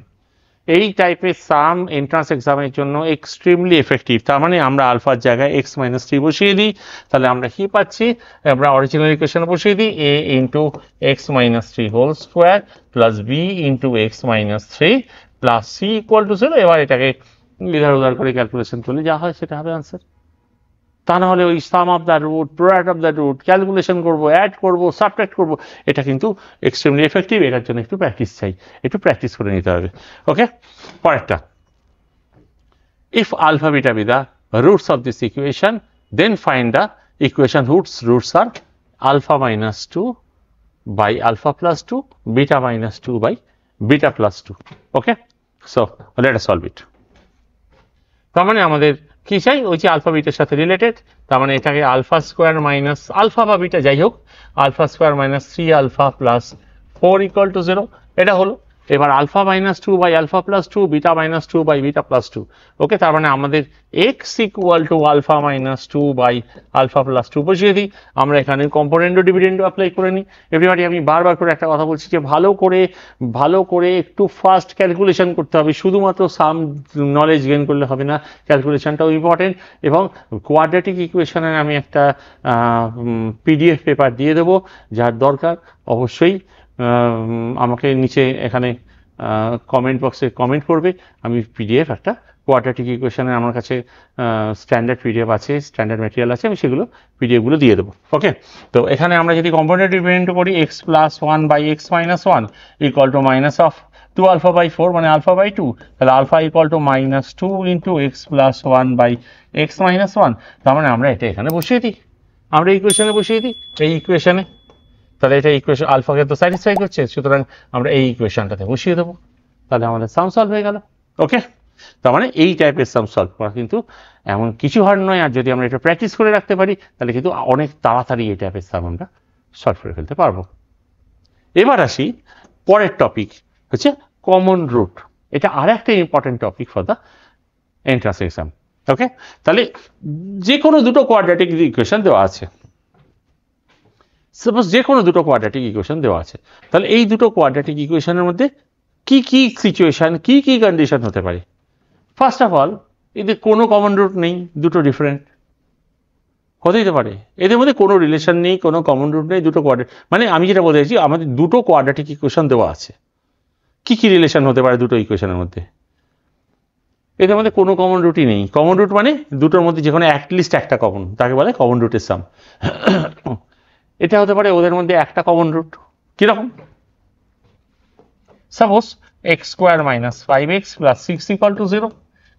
এই টাইপের সাম এন্ট্রান্স এক্সামের জন্য এক্সট্রিমলি এফেক্টিভ। তার মানে আমরা আলফার জায়গায় x মাইনাস 3 বসিয়ে দিই, তাহলে আমরা কি পাচ্ছি, আমরা অরিজিনাল ইকুয়েশন বসিয়ে দিই a into x minus 3 whole square plus b into x minus 3 plus c equal to 0। এবার এটাকে ইধার উধার করে ক্যালকুলেশন করলে যা হয় সেটা হবে আনসার। তা না হলে ওই sum of the root, product of the root calculation করবো, অ্যাড করবো, সাবট্রাক্ট করবো, এটা কিন্তু এক্সট্রিমলি এফেক্টিভ। এটার জন্য একটু প্র্যাকটিস চাই, একটু প্র্যাকটিস করে নিতে হবে। ওকে, পরেরটা, if alpha beta be the roots of this equation then find the equation whose roots are alpha minus 2 by alpha plus 2 beta minus 2 by beta plus 2। Okay, so let us solve it. তার মানে আমাদের কি চাই, ওই যে alpha bitter সাথে related, তার মানে এটাকে আলফা স্কোয়ার মাইনাস আলফা বা বিটা যাই হোক, alpha square minus 3 alpha plus 4 equal to 0, এটা হলো। এবার alpha minus 2 by alpha plus 2 beta minus 2 by beta plus 2। Okay, তার মানে আমাদের x equal to alpha minus 2 by alpha plus 2 বসিয়ে দিই। আমরা এখানে কম্পোনেন্ডো ডিভিডেন্ডো অ্যাপ্লাই করে নিই। এভরিবডি আমি বারবার করে একটা কথা বলছি যে ভালো করে একটু ফাস্ট ক্যালকুলেশন করতে হবে, শুধুমাত্র সাম নলেজ গেইন করলে হবে না, ক্যালকুলেশনটাও ইম্পর্টেন্ট। এবং কোয়াড্রেটিক ইকুয়েশনের আমি একটা PDF পেপার দিয়ে দেবো, যার দরকার অবশ্যই আমাকে নিচে এখানে কমেন্ট বক্সে কমেন্ট করবে, আমি PDF একটা কোয়াড্রেটিক ইকুয়েশনের আমার কাছে স্ট্যান্ডার্ড PDF আছে, স্ট্যান্ডার্ড ম্যাটেরিয়াল আছে, আমি সেগুলো PDF গুলো দিয়ে দেবো। ওকে, তো এখানে আমরা যদি কম্পোনেন্ট ডিপেন্ড করি x plus 1 by x minus 1 equal to minus of 2 alpha by 4 মানে আলফা বাই 2, তাহলে alpha equal to minus 2 into x plus 1 by x minus 1। তার মানে আমরা এটা এখানে বসিয়ে দিই, আমরা ইকুয়েশনে বসিয়ে দিই, এই ইকুয়েশনে। তাহলে এটা ইকুয়েশন আলফাকে তো স্যাটিসফাই করছে, সুতরাং আমরা এই ইকুয়েশনটাতে বসিয়ে দেবো, তাহলে আমাদের সাম সলভ হয়ে গেল। ওকে, তার মানে এই টাইপের সাম সলভ করা কিন্তু এমন কিছু হার্ড নয়, আর যদি আমরা এটা প্র্যাকটিস করে রাখতে পারি তাহলে কিন্তু অনেক তাড়াতাড়ি এই টাইপের সাম আমরা সলভ করে ফেলতে পারবো। এবার আসি পরের টপিক, হচ্ছে কমন রুট। এটা আর একটা important topic for the entrance exam. Okay, তাহলে যে কোনো দুটো কোয়াড্রেটিক ইকুয়েশন দেওয়া আছে, সাপোজ যে কোনো দুটো কোয়াড্রেটিক ইকুয়েশন দেওয়া আছে, তাহলে এই দুটো কোয়াড্রেটিক ইকুয়েশনের মধ্যে কি কি সিচুয়েশন, কি কি কন্ডিশন হতে পারে। ফার্স্ট অফ অল, এদের কোনো কমন রুট নেই, দুটো ডিফারেন্ট হতেই তো পারে, এদের মধ্যে কোনো রিলেশন নেই, কোনো কমন রুট নেই, দুটো মানে আমি যেটা বলতে চাইছি, আমাদের দুটো কোয়াড্রেটিক ইকুয়েশন দেওয়া আছে, কি কি রিলেশন হতে পারে দুটো ইকুয়েশনের মধ্যে। এদের মধ্যে কোনো কমন রুটই নেই। কমন রুট মানে দুটোর মধ্যে যে কোনো অ্যাটলিস্ট একটা কমন, তাকে বলে কমন রুটের সাম। এটা হতে পারে ওদের মধ্যে একটা কমন রুট। কিরকম? Suppose x square minus 5x plus 6 equal to 0,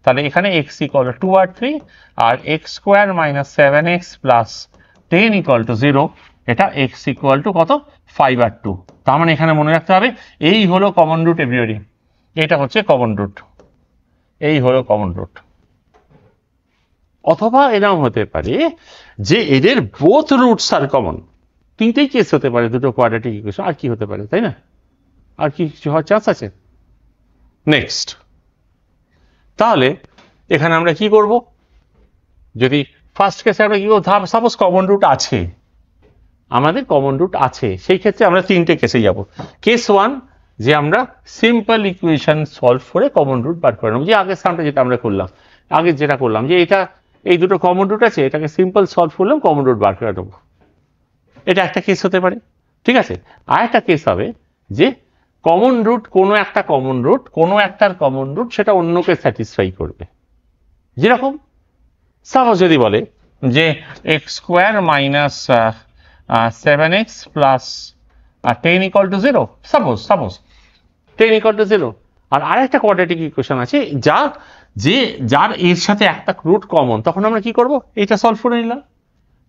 তাহলে এখানে এক্স ইকুয়াল টু 2 আর 3, আর x square minus 7x plus 10 equal to 0, এটা এক্স ইকুয়াল টু কত? 5 আর 2। তার মানে এখানে মনে রাখতে হবে এই হলো কমন রুট এভরিবডি, এটা হচ্ছে কমন রুট, এই হলো কমন রুট। অথবা এরকম হতে পারে যে এদের বোথ রুটস আর কমন। তিনটেই কেস হতে পারে দুটো কোয়াড্রেটিক ইকুয়েশন, আর কি হতে পারে, তাই না? আর কি কিছু হওয়ার চান্স আছে? নেক্সট, তাহলে এখানে আমরা কি করব? যদি ফার্স্ট কেসে আমরা কি করব, সাপোজ কমন রুট আছে, আমাদের কমন রুট আছে, সেই ক্ষেত্রে আমরা তিনটে কেসে যাব। কেস ওয়ান, যে আমরা সিম্পল ইকুয়েশন সলভ করে কমন রুট বার করে নেব, যে আগের সামটা যেটা আমরা করলাম, আগে যেটা করলাম, যে এটা এই দুটো কমন রুট আছে, এটাকে সিম্পল সলভ করলাম, কমন রুট বার করে দেবো। এটা একটা কেস হতে পারে, ঠিক আছে। আর একটা কেস হবে যে কমন রুট, কোনো একটা কমন রুট, কোনো একটার কমন রুট সেটা অন্যকে স্যাটিসফাই করবে। যেরকম সাপোজ যদি বলে যে x square minus 7x plus 10 equal to 0, suppose 10 equal to 0, আর আরেকটা কোয়াড্রেটিক ইকুয়েশন আছে যার এর সাথে একটা রুট কমন, তখন আমরা কি করব? এইটা সলভ করে নিলাম,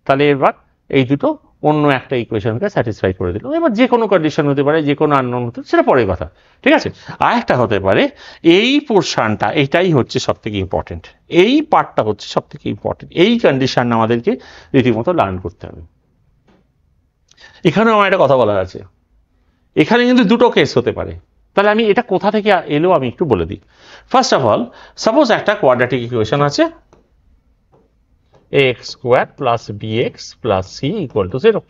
তাহলে এবার এই দুটো অন্য একটা ইকুয়েশনকে স্যাটিসফাই করে দিল। এবার যে কোনো কন্ডিশন হতে পারে, যে কোনো আননোন হতে পারে, সেটা পরের কথা, ঠিক আছে। আর একটা হতে পারে এই পোর্শনটা, এটাই হচ্ছে সব থেকে ইম্পর্টেন্ট, এই পার্টটা হচ্ছে সব থেকে ইম্পর্টেন্ট, এই কন্ডিশন আমাদেরকে রীতিমতো লার্ন করতে হবে। এখানেও আমার একটা কথা বলার আছে, এখানে কিন্তু দুটো কেস হতে পারে, তাহলে আমি এটা কোথা থেকে এলো আমি একটু বলে দিই। ফার্স্ট অফ অল, সাপোজ একটা কোয়াড্রেটিক ইকুয়েশন আছে ax square plus bx plus c equal to 0।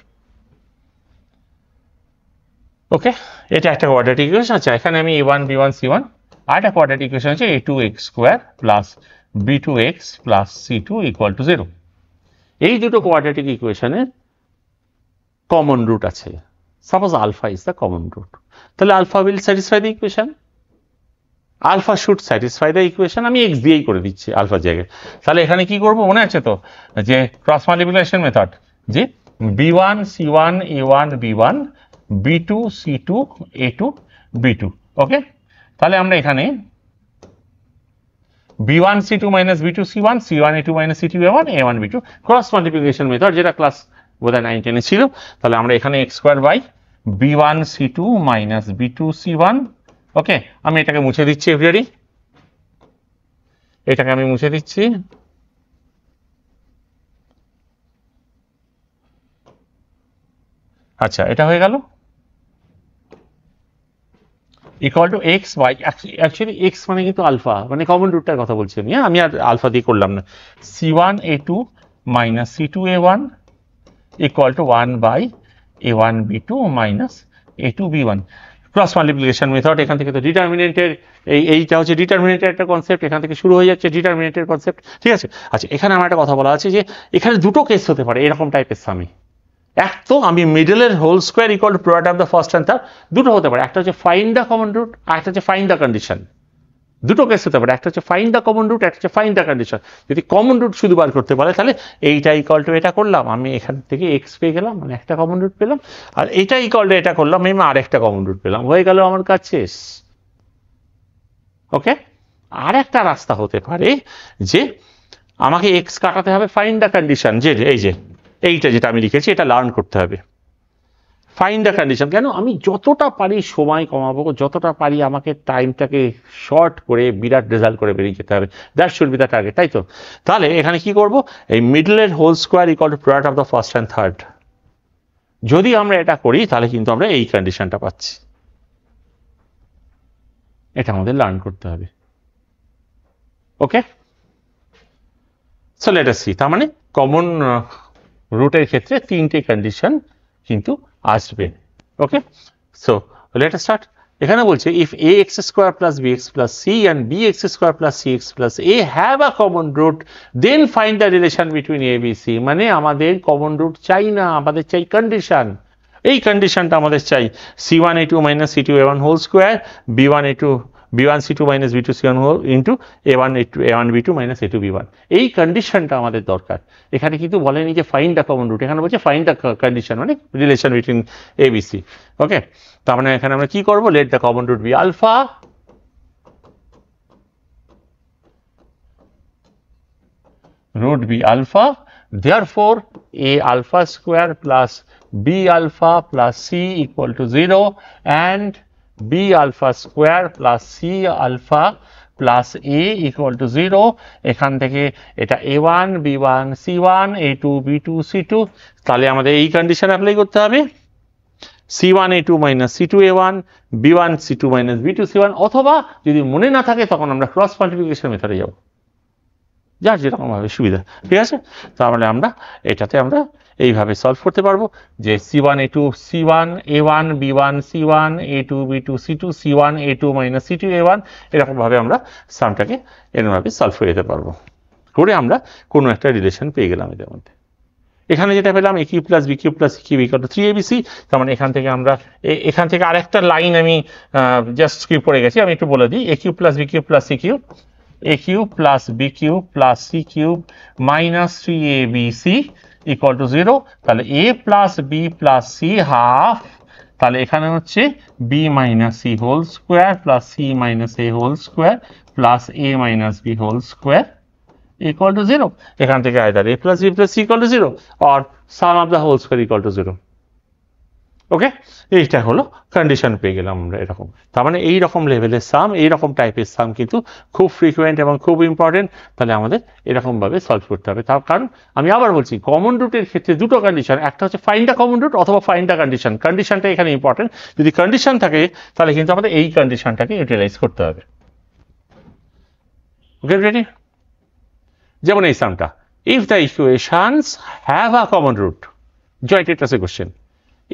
ওকে, এটা একটা কোয়াড্রেটিক ইকুয়েশন আছে। এখানে আমি a1 b1 c1, আর একটা কোয়াড্রেটিক ইকুয়েশন আছে a2x square plus b2x plus c2 equal to 0। এই দুটো কোয়াড্রেটিক ইকুয়েশনের কমন রুট আছে। Suppose alpha is the common root, তাহলে alpha will satisfy the equation, alpha should satisfy the equation. আমি x দিয়েই করে দিচ্ছি আলফার জায়গায়। তাহলে এখানে কি করব মনে আছে তো, যে ক্রস মাল্টিপ্লিকেশন মেথড, যে b1 c1 a1 b1 b2 c2 a2 b2। ওকে, তাহলে আমরা এখানে b1 c2 minus b2 c1 c1 a2 minus c2 a1 a1 b2 cross multiplication method, যেটা ক্লাস বোধহয় 9 10 ছিল। তাহলে আমরা এখানে x square by b1 c2 minus b2 c1। Okay, আমি এটাকে মুছে দিচ্ছি এভরিবডি, এটাকে আমি মুছে দিচ্ছি। আচ্ছা, এটা হয়ে গেল equal to x by, actually x মানে কিন্তু আলফা, মানে কমন রুটটার কথা বলছি আমি, আমি আর আলফা দিয়ে করলাম না। c1 a2 minus c2 a1 equal to 1 by a1 b2 minus a2 b1। Cross multiplication method, এখান থেকে তো ডিটারমিনেন্টের এইটা হচ্ছে ডিটারমিনেন্টের একটা কনসেপ্ট, এখান থেকে শুরু হয়ে যাচ্ছে ডিটারমিনেন্টের কনসেপ্ট, ঠিক আছে। আচ্ছা, এখানে আমার একটা কথা বলা আছে যে এখানে দুটো কেস হতে পারে এরকম টাইপের সামি। এক তো আমি মিডলের whole square equal to product of the first and third, দুটো হতে পারে, একটা হচ্ছে ফাইন্ড দ্য কমন রুট, আর একটা হচ্ছে ফাইন্ড দ্য কন্ডিশন। দুটো কেস হতে পারে, একটা হচ্ছে ফাইন্ড দ্য কমন রুট, একটা হচ্ছে ফাইন্ড দ্য কন্ডিশন। যদি কমন রুট শুধু বার করতে পারে, তাহলে এইটা ইকুয়াল টু এটা করলাম, আমি এখান থেকে এক্স পেয়ে গেলাম, মানে একটা কমন রুট পেলাম, আর এইটা ইকুয়াল টু এটা করলাম, আমি আরেকটা কমন রুট পেলাম, হয়ে গেল আমার কাজ শেষ। ওকে, আর একটা রাস্তা হতে পারে যে আমাকে এক্স কাটাতে হবে, ফাইন্ড দ্য কন্ডিশন, যে এই যে এইটা যেটা আমি লিখেছি, এটা লার্ন করতে হবে। Find the condition. কেন? আমি যতটা পারি সময় কমাবো, যতটা পারি আমাকে টাইমটাকে শর্ট করে বিরাট রেজাল্ট করে বেরিয়ে যেতে হবে। That should be the target, তাই তো? তাহলে এখানে কি করব, এই মিডলের whole square equal to product of the first and third. যদি আমরা এটা করি তাহলে কিন্তু আমরা এই কন্ডিশনটা পাচ্ছি। এটা আমাদের লার্ন করতে হবে। Okay, so let us see. তার মানে কমন রুটের ক্ষেত্রে তিনটে কন্ডিশন কিন্তু আসবে। Okay, so let us start. এখানে বলছে if ax square plus bx plus c and bx square plus cx plus a have a common root then find the relation between a b c। মানে আমাদের common root চাই না, আমাদের চাই condition. এই কন্ডিশনটা আমাদের চাই c1 a2 minus c2 a1 whole square b1 a2 b1 c2 minus b2 c1 whole into a1 a1 b2 minus a2 b1। এই কন্ডিশনটা আমাদের দরকার। এখানে কিন্তু বলেনি যে ফাইন্ড দ্য কমন রুট, এখানে বলছে ফাইন্ড দ্য কন্ডিশন, মানে relation between a b c. Okay, তার মানে এখানে আমরা কি করবো, let the common root be alpha, root b alpha, therefore a alpha square plus b alpha plus c equal to 0 and b alpha square plus c alpha plus a equal to 0। এখান থেকে এটা a1 b1 c1 a2 b2 c2। তাহলে আমাদের এই condition apply করতে হবে c1 a2 minus c2 a1 b1 c2 minus b2 c1, অথবা যদি মনে না থাকে তখন আমরা ক্রস মাল্টিপ্লিকেশন মেথডে যাব, যার যেরকম ভাবে সুবিধা। ঠিক আছে, তাহলে আমরা এটাতে আমরা এইভাবে সলভ করতে পারবো যে c1 a2 c1 a1 b1 c1 a2 b2 c2 c1 a2 minus c2 a1, এরকম ভাবে আমরা সামটাকে এরকমভাবে সলভ করে যেতে পারবো, করে আমরা কোনো একটা রিলেশন পেয়ে গেলাম এদের মধ্যে। এখানে যেটা পেলাম a cube plus b cube plus c cube equal to 3abc। তার মানে এখান থেকে আমরা এখান থেকে আরেকটা লাইন আমি জাস্ট স্কিপ করে গেছি, আমি একটু বলে দিই। a cube plus b cube plus c cube, a cube plus b cube plus c cube minus 3abc equal to 0। তাহলে a plus b plus c half, তাহলে এখানে হচ্ছে b minus c whole square plus c minus a whole square plus a minus b whole square equal to 0। এখান থেকে either a plus b plus c equal to 0 or sum of the whole square equal to 0। ওকে, এইটা হলো condition পেয়ে গেলাম আমরা এরকম। তার মানে এইরকম লেভেলের সাম, এইরকম টাইপের সাম কিন্তু খুব ফ্রিকুয়েন্ট এবং খুব ইম্পর্টেন্ট। তাহলে আমাদের এরকম ভাবে সলভ করতে হবে। তার কারণ আমি আবার বলছি, কমন রুটের ক্ষেত্রে দুটো কন্ডিশন, একটা হচ্ছে ফাইন্ড দ্য কমন রুট অথবা ফাইন্ড দ্য কন্ডিশন। কন্ডিশনটা এখানে ইম্পর্টেন্ট। যদি কন্ডিশন থাকে তাহলে কিন্তু আমাদের এই কন্ডিশনটাকে ইউটিলাইজ করতে হবে। Okay ready? যেমন এই সামটা, if the equations have a common root, joint it as a question,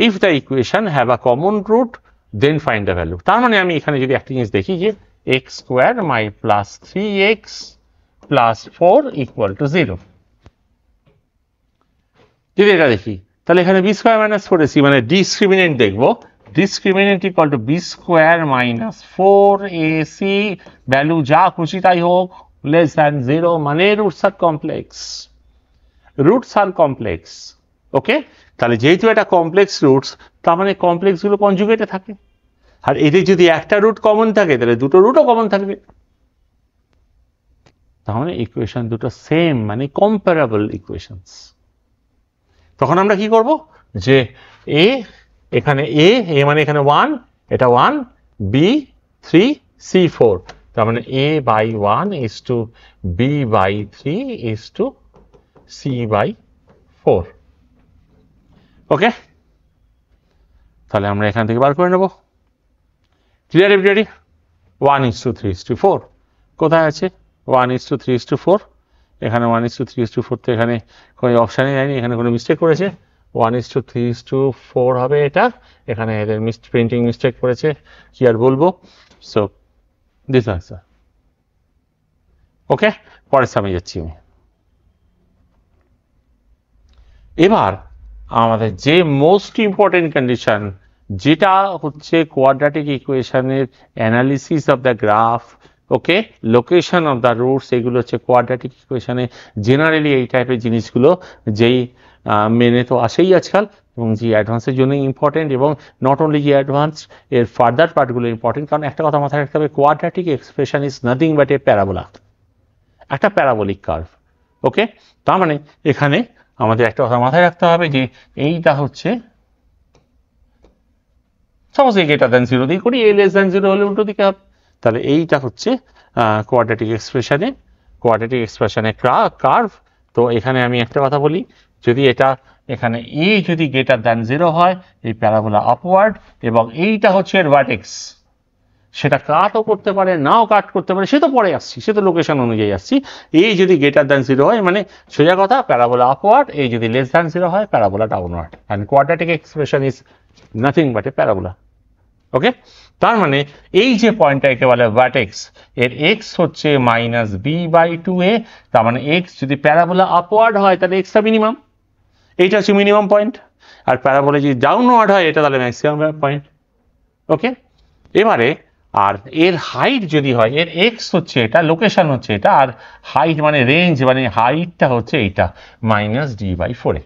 if the equation have a common root then find the value। তার মানে আমি এখানে যদি একটা জিনিস দেখি যে x square my plus 3x plus 4 equal to 0, যদি এটা দেখি তাহলে এখানে b square minus 4ac মানে ডিসক্রিমিনেন্ট দেখবো, discriminant equal to b square minus 4ac, value যা খুশি তাই হোক less than 0, মানে রুটস আর কমপ্লেক্স, রুটস আর কমপ্লেক্স। ওকে, তাহলে যেহেতু এটা কমপ্লেক্স রুটস, তার মানে কমপ্লেক্স গুলো কনজুগেটে থাকে, আর এদের যদি একটা রুট কমন থাকে তাহলে দুটো রুটও কমন থাকবে। তাহলে ইকুয়েশন দুটো সেম, মানে কম্পারেবল ইকুয়েশনস। তখন আমরা কি করব যে এ এখানে এ মানে এখানে 1, এটা 1, b 3 c 4, তার মানে a by 1 is to b by 3 is to c by 4। ওকে, তাহলে আমরা এখান থেকে বার করে নেব। Clear everybody? 1:3:4 কোথায় আছে? 1:3:4, এখানে 1:3:4, তো এখানে কোনো অপশানই যায়নি, এখানে কোনো মিস্টেক করেছে। 1:3:4 হবে এটা, এখানে এদের প্রিন্টিং মিস্টেক করেছে, কি আর বলবো। So this answer. ওকে, পরের সামনে যাচ্ছি আমি। এবার আমাদের যে মোস্ট ইম্পর্টেন্ট কন্ডিশন, যেটা হচ্ছে কোয়াড্রাটিক ইকুয়েশনের analysis of the graph, okay, location of the roots, এগুলো হচ্ছে কোয়াড্রাটিক ইকুয়েশনে জেনারেলি এই টাইপের জিনিসগুলো যেই মেনে তো আসেই আজকাল, এবং যে অ্যাডভান্সের জন্য ইম্পর্টেন্ট, এবং নট অনলি যে অ্যাডভান্স, এর ফার্দার পার্টগুলো ইম্পর্টেন্ট। কারণ একটা কথা মাথায় রাখতে হবে, quadratic expression is nothing but a parabola, একটা প্যারাবোলিক কার্ভ। ওকে, তার মানে এখানে আমাদের একটা কথা মাথায় রাখতে হবে যে এইটা হচ্ছে সাপোজ এ গ্রেটার দ্যান 0 দিয়ে করি, এ লেস দ্যান 0 হলে উল্টো দিকে হবে। তাহলে এইটা হচ্ছে কোয়াড্রেটিক এক্সপ্রেশনে কার্ভ। তো এখানে আমি একটা কথা বলি, যদি এটা এখানে এ যদি গ্রেটার দ্যান 0 হয়, এই প্যারাবোলা আপওয়ার্ড, এবং এইটা হচ্ছে এর ভার্টেক্স, সেটা কাটও করতে পারে, নাও কাট করতে পারে, সে তো পরে আসছি, সে তো লোকেশন অনুযায়ী আসছি। এই যদি গ্রেটার দ্যান 0 হয় মানে সোজা কথা প্যারাবোলা আপওয়ার্ড, এই যদি লেস দ্যান 0 হয় parabola downward, and quadratic expression is nothing but a parabola. Okay, তার মানে এই যে পয়েন্টটা একে বলে ভার্টেক্স, এর এক্স হচ্ছে -b/2a, তার মানে এক্স যদি প্যারাবোলা আপওয়ার্ড হয় তাহলে এক্সটা মিনিমাম, এইটা হচ্ছে মিনিমাম পয়েন্ট, আর প্যারাবোলা যদি ডাউনওয়ার্ড হয় এটা তাহলে ম্যাক্সিমাম পয়েন্ট। ওকে, এবারে আর এর হাইট যদি হয়, এর এক্স হচ্ছে এটা, লোকেশন হচ্ছে এটা, আর হাইট মানে রেঞ্জ মানে হাইটটা হচ্ছে এইটা -d/4a।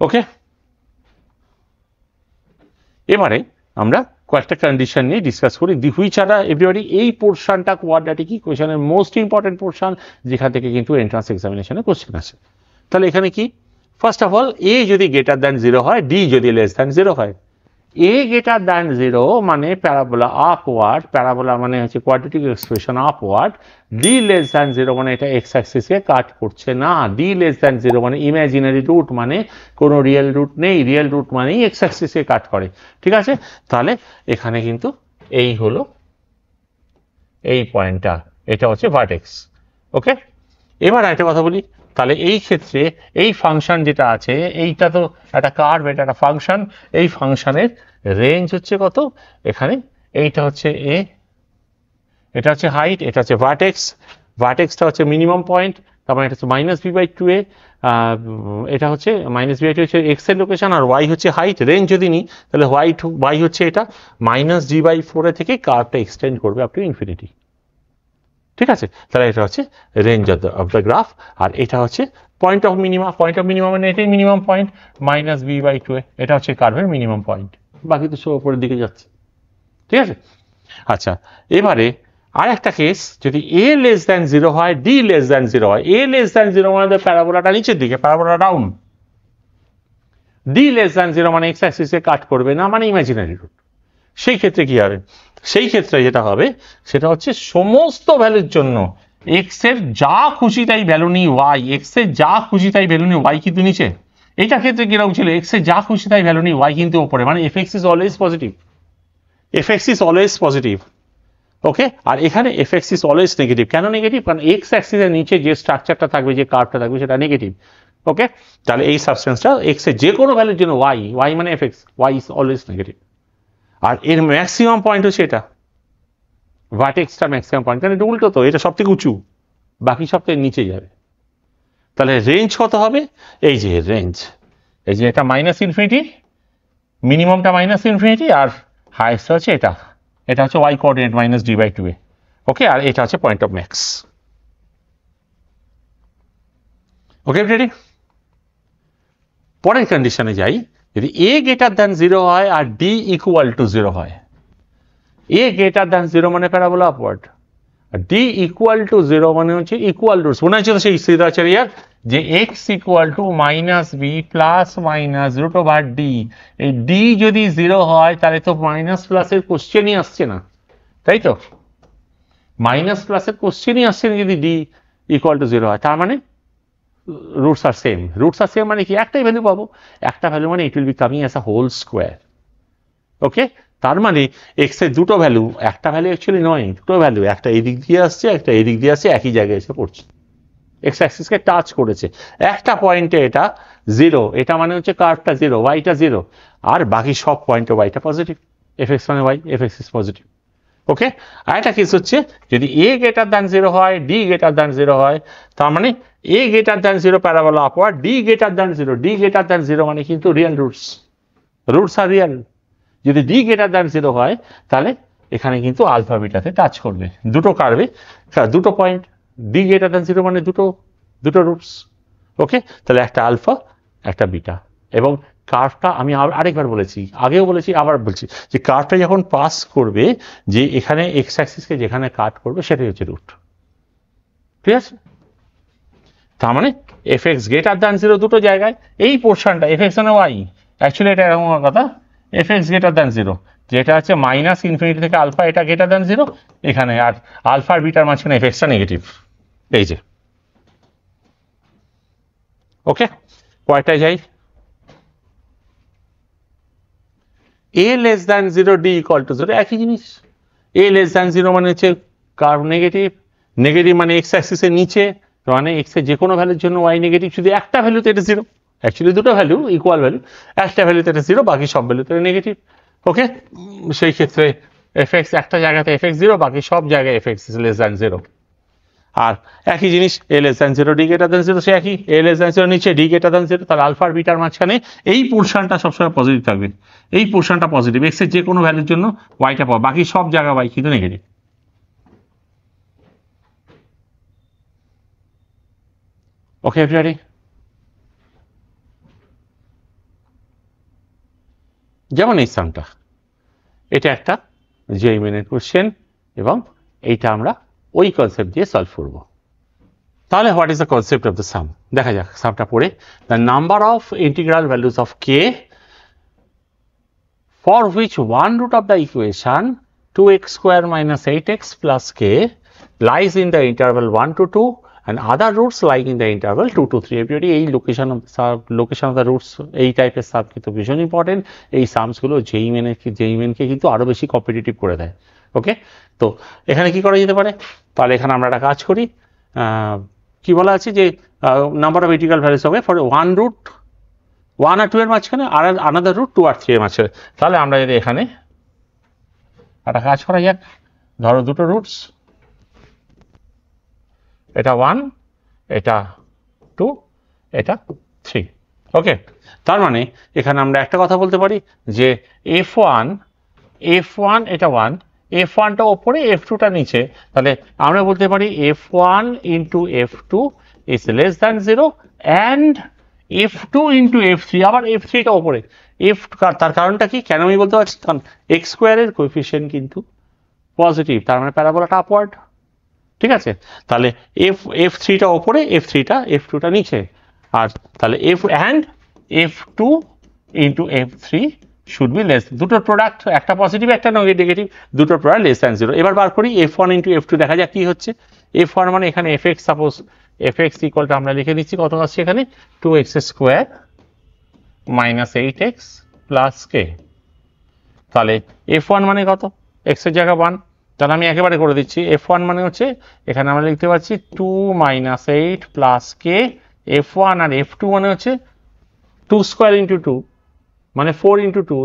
ওকে, এবারে আমরা কয়েকটা কন্ডিশন নিয়ে ডিসকাস করি, হুইচ আর এভরিবডি, এই পোর্শনটা কোয়াড্রেটিক ইকুয়েশনের মোস্ট ইম্পর্টেন্ট পোর্শন, যেখান থেকে কিন্তু এন্ট্রান্স এক্সামিনেশনে কোশ্চেন আসে। তাহলে এখানে কি, ফার্স্ট অফ অল এ যদি গ্রেটার দ্যান 0 হয়, ডি যদি লেস দ্যান 0 হয়। এ গ্রেটার দ্যান 0 মানে প্যারাবোলা আপওয়ার্ড, প্যারাবোলা মানে হচ্ছে quadratic expression upward. D less than 0 মানে এটা এক্স অ্যাক্সিসকে কাট করছে না। ডি লেস দ্যান 0 মানে ইমাজিনারি রুট, মানে কোনো রিয়েল রুট নেই, রিয়েল রুট মানেই এক্স অ্যাক্সিসকে কাট করে। ঠিক আছে, তাহলে এখানে কিন্তু এই হলো এই পয়েন্টটা, এটা হচ্ছে ভার্টেক্স। ওকে, এবার একটা কথা বলি, তাহলে এই ক্ষেত্রে এই ফাংশন যেটা আছে, এইটা তো একটা কার্ভ, এটা একটা ফাংশন, এই ফাংশনের রেঞ্জ হচ্ছে কত, এখানে এইটা হচ্ছে এ, এটা হচ্ছে হাইট, এটা হচ্ছে ভার্টেক্স, ভার্টেক্সটা হচ্ছে মিনিমাম পয়েন্ট, তার মানে এটা হচ্ছে -b/2a, এটা হচ্ছে -b/2 হচ্ছে এক্স এর লোকেশন, আর ওয়াই হচ্ছে হাইট। রেঞ্জ যদি নিই তাহলে ওয়াই হচ্ছে এটা -d/4 থেকে কার্ভটা এক্সটেন্ড করবে আপ টু ইনফিনিটি। ঠিক আছে, তাহলে এটা হচ্ছে রেঞ্জ অফ দ্য গ্রাফ, আর এটা হচ্ছে point of minima. Point of minimum মানে এটাই মিনিমাম পয়েন্ট -b/2a, এটা হচ্ছে কার্ভের মিনিমাম পয়েন্ট, বাকি তো সব উপরের দিকে যাচ্ছে। ঠিক আছে, আচ্ছা এবারে আর একটা কেস, যদি এ লেস দ্যান 0 হয়, ডি লেস দ্যান 0 হয়। এ লেস দ্যান 0 মানে প্যারাবোলাটা নিচের দিকে, parabola down. D less than 0 মানে এক্স অ্যাক্সিসে কাট করবে না, মানে ইমাজিনারি রুট। সেই ক্ষেত্রে কি হবে, সেই ক্ষেত্রে যেটা হবে সেটা হচ্ছে সমস্ত ভ্যালুর জন্য এক্স এর যা খুশি তাই ভ্যালু নিই ওয়াই, এক্স এর যা খুশি তাই ভ্যালু নিই ওয়াই কিন্তু নিচে। এটা ক্ষেত্রে কিরকম ছিল, এক্স এর যা খুশি তাই ভ্যালু নিই ওয়াই কিন্তু ওপরে, মানে f x is always positive, f x is always positive. Okay, আর এখানে এফএক্স ইজ অলওয়েজ নেগেটিভ। কেন নেগেটিভ, কারণ এক্স অ্যাক্সিসের নিচে যে স্ট্রাকচারটা থাকবে, যে কার্ভটা থাকবে সেটা নেগেটিভ। ওকে, তাহলে এই সাবস্টেন্সটা এক্স এর যে কোনো ভ্যালুর জন্য ওয়াই মানে f x, y is always negative. আর এর ম্যাক্সিমাম পয়েন্ট হচ্ছে এটা, ভার্টেক্সটা ম্যাক্সিমাম পয়েন্ট, কারণ এটা উল্টো, তো এটা সব থেকে উঁচু, বাকি সব থেকে নিচে যাবে। তাহলে রেঞ্জ কত হবে, এই যে রেঞ্জ, এই যে এটা -∞, মিনিমামটা -∞, আর হাইয়েস্ট হচ্ছে এটা, এটা হচ্ছে ওয়াই কোঅর্ডিনেট -d/2a। ওকে, আর এটা হচ্ছে point of max. Okay ready, পরের কন্ডিশনে যাই, যদি এ গ্রেটার দ্যান 0 হয় আর ডি ইকুয়াল টু 0 হয়। এ গ্রেটার দ্যান 0 মানে প্যারাবোলা আপওয়ার্ড, আর ডি ইকুয়াল টু 0 মানে হচ্ছে ইকুয়াল রুটস। মনে হচ্ছে তো সেই স্থিরাচার্যার যে x equal two -b plus √d, এই ডি যদি 0 হয় তাহলে তো মাইনাস প্লাসের কোশ্চেনই আসছে না, তাই তো, মাইনাস প্লাসের কোশ্চেনই আসছে না যদি ডি ইকুয়াল টু 0 হয়। তার মানে roots are same, roots are same মানে কি, একটাই ভ্যালু পাবো, একটা ভ্যালু মানে it will be coming as a whole square. Okay, তার মানে এক্স এর দুটো ভ্যালু, একটা ভ্যালু অ্যাকচুয়ালি নয়, দুটো ভ্যালু, একটা এদিক দিয়ে আসছে, একটা এদিক দিয়ে আসছে, একই জায়গায় এসে পড়ছে, এক্স অ্যাক্সিসকে টাচ করেছে। একটা পয়েন্টে এটা 0, এটা মানে হচ্ছে কার্ভটা 0, ওয়াইটা 0, আর বাকি সব পয়েন্টে ওয়াইটা পজিটিভ, এফএক্স মানে Y, FX is positive. Okay, আর একটা কেস হচ্ছে যদি এ গ্রেটার দ্যান 0 হয়, ডি গ্রেটার দ্যান 0 হয়, তার মানে a greater than 0 parabola upward, d greater than 0, d greater than 0 মানে কিন্তু real roots, roots are real. যদি ডি গ্রেটার দ্যান 0 হয় তাহলে এখানে কিন্তু আলফা বিটাতে টাচ করবে, দুটো কার্ভে দুটো পয়েন্ট, ডি গ্রেটার দ্যান 0 মানে দুটো রুটস। ওকে, তাহলে একটা আলফা একটা বিটা, এবং কার্ভটা আমি আরেকবার বলেছি, আগেও বলেছি, আবার বলছি, যে কার্ভটা যখন পাস করবে, যে এখানে এক্স অ্যাক্সিসকে যেখানে কাট করবে সেটাই হচ্ছে রুট। ঠিক আছে, তার মানে এফএক্স গ্রেটার দ্যান 0 দুটো জায়গায়, এই পোর্শনটা এফএক্স মানে ওয়াই, অ্যাকচুয়ালি এটা এরকম কথা, f x greater than zero, যেটা আছে মাইনাস ইনফিনিটি থেকে আলফা, এটা গ্রেটার দ্যান জিরো এখানে, আর আলফা আর বিটার মাঝখানে এফ এক্সটা নেগেটিভ, এই যে। ওকে, কয়টায় যাই? A less than zero, d equal to zero, একই জিনিস। এ লেস দ্যান জিরো মানে হচ্ছে কার্ভ নেগেটিভ, নেগেটিভ মানে এক্স অ্যাক্সিসের নিচে, মানে এক্স এর যে কোনো ভ্যালুর জন্য ওয়াই নেগেটিভ, শুধু একটা ভ্যালুতে এটা জিরো, অ্যাকচুয়ালি দুটো ভ্যালু ইকুয়াল ভ্যালু, একটা ভ্যালুতে এটা জিরো, বাকি সব ভ্যালুতে নেগেটিভ। ওকে, সেই ক্ষেত্রে এফ এক্স একটা জায়গাতে এফ এক্স জিরো, বাকি সব জায়গায় f x less than zero. আর একই জিনিস a less than zero, d greater than zero, সে একই, এ লেস দ্যান জিরো নিচে, ডি গ্রেটার দ্যান জিরো, তাহলে আলফা আর বিটার মাঝখানে এই পোর্শনটা সবসময় পজিটিভ থাকবে, এই পোর্শনটা পজিটিভ, এক্স এর যে কোনো ভ্যালুর জন্য ওয়াইটা পাবো, বাকি সব জায়গায় ওয়াই কিন্তু নেগেটিভ। ওকে এভরিবডি, যেমন এই সামটা, এটা একটা জেইমেনের কোশ্চেন এবং এইটা আমরা ওই কনসেপ্ট দিয়ে সলভ করব। তাহলে what is the concept of the sum? দেখা যাক সামটা পড়ে। The number of integral values of k for which one root of the equation 2x square minus 8x plus k lies in the interval 1 to 2 and other roots lying in the interval 2 to 3. Everybody, এই location of the roots, এই টাইপের সাম কিন্তু ভীষণ important. এই সামসগুলো জেইমেনকে কিন্তু আরো বেশি competitive করে দেয়। ওকে, তো এখানে কি করা যেতে পারে? তাহলে এখানে আমরা একটা কাজ করি, কি বলা আছে যে নাম্বার অফ ইন্টিগ্রাল ভ্যালুস হবে ফর ওয়ান রুট 1 আর 2 এর মাঝখানে, আর আনাদার রুট 2 আর 3 এর মাঝখানে। তাহলে আমরা যদি এখানে একটা কাজ করা যাক, ধরো দুটো রুটস, এটা 1, এটা 2, এটা 3। ওকে, তার মানে এখানে আমরা একটা কথা বলতে পারি যে f1 এটা 1, f1টা ওপরে, f2টা নিচে, তাহলে আমরা বলতে পারি f1 into f2 is less than 0 and f2 into f3, আবার f3টা ওপরে। তার কারণটা কি, কেন আমি বলতে পারছি? কারণ এক্স স্কোয়ারের কোএফিসিয়েন্ট কিন্তু পজিটিভ, তার মানে প্যারাবোলাটা আপওয়ার্ড। ঠিক আছে, তাহলে f3টা ওপরে, f2টা নিচে, আর তাহলে f2 into f3 should be less, দুটোর প্রোডাক্ট, একটা পজিটিভ একটা নেগেটিভ, দুটোর প্রোডাক্ট লেস দ্যান 0। এবার বার করি f1 ইন্টু f2, দেখা যাক কি হচ্ছে। f1 মানে এখানে fx, সাপোজ fx ইকুয়ালটা আমরা লিখে দিচ্ছি, কত আসছে এখানে 2x square minus 8x plus k। তাহলে f1 মানে কত, x এর জায়গা 1, তাহলে আমি একেবারে করে দিচ্ছি। f1 মানে হচ্ছে এখানে আমরা লিখতে পারছি 2 মাইনাস 8 প্লাস k। f1 আর f2 মানে হচ্ছে 2 স্কোয়ার ইন্টু 2 মানে 4 ইন্টু 2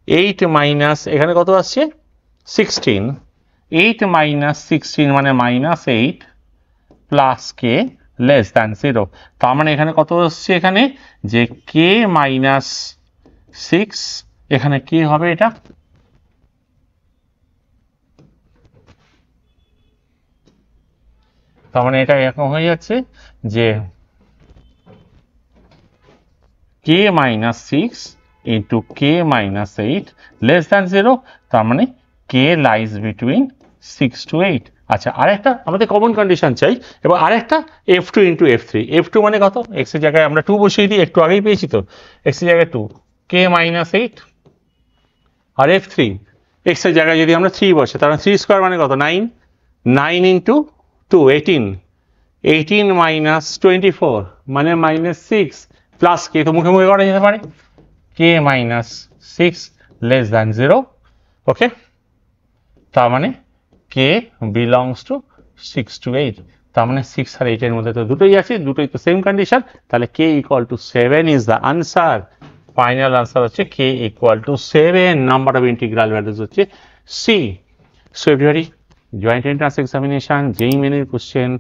8 মাইনাস এখানে কত আসছে 16, 8 মাইনাস 16 মানে minus 8 plus k less than 0। তার মানে এখানে কত আসছে, এখানে যে কে মাইনাস 6, এখানে কি হবে, এটা তার মানে এটা এরকম হয়ে যাচ্ছে যে কে minus 6 into k minus 8 less than 0, তার মানে কে লাইজ বিটুইন 6 to 8। আচ্ছা, আরেকটা আমাদের কমন কন্ডিশন চাই, এবার আরেকটা f2 ইন্টু f3। f2 মানে কত, x এর জায়গায় আমরা 2 বসিয়ে দিই, একটু আগেই পেয়েছি তো, x এর জায়গায় 2, কে মাইনাস 8, আর f3 x এর জায়গায় যদি আমরা 3 বসে, তার মানে 3 স্কোয়ার মানে কত 9, 9 ইন্টু 2 18 মাইনাস 24 মানে মাইনাস 6 প্লাস কে, তো মুখে মুখে করা যেতে পারে, কে মাইনাস 6 লেস দ্যান 0। ওকে, তার মানে কে বিলংস টু 6 to 8, তার মানে 6 আর 8 এর মধ্যে তো দুটোই আছে, দুটোই তো সেম কন্ডিশন, তাহলে k equal to 7 is the answer. Final answer হচ্ছে k equal to 7, number of integral values হচ্ছে c. So everybody, joint entrance examination যেই মেনের কোশ্চেন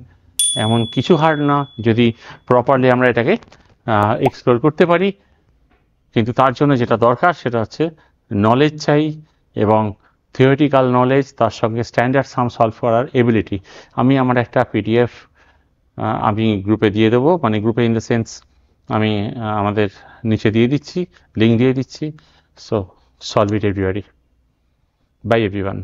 এমন কিছু হার্ড না, যদি প্রপারলি আমরা এটাকে এক্সপ্লোর করতে পারি। কিন্তু তার জন্য যেটা দরকার সেটা হচ্ছে নলেজ চাই, এবং থিওরিটিক্যাল নলেজ, তার সঙ্গে স্ট্যান্ডার্ড সাম সলভ করার এবিলিটি। আমি আমার একটা পিডিএফ আমি গ্রুপে দিয়ে দেবো, মানে গ্রুপে ইন দ্য সেন্স আমি আমাদের নিচে দিয়ে দিচ্ছি, লিঙ্ক দিয়ে দিচ্ছি। So solve it everybody, by everyone.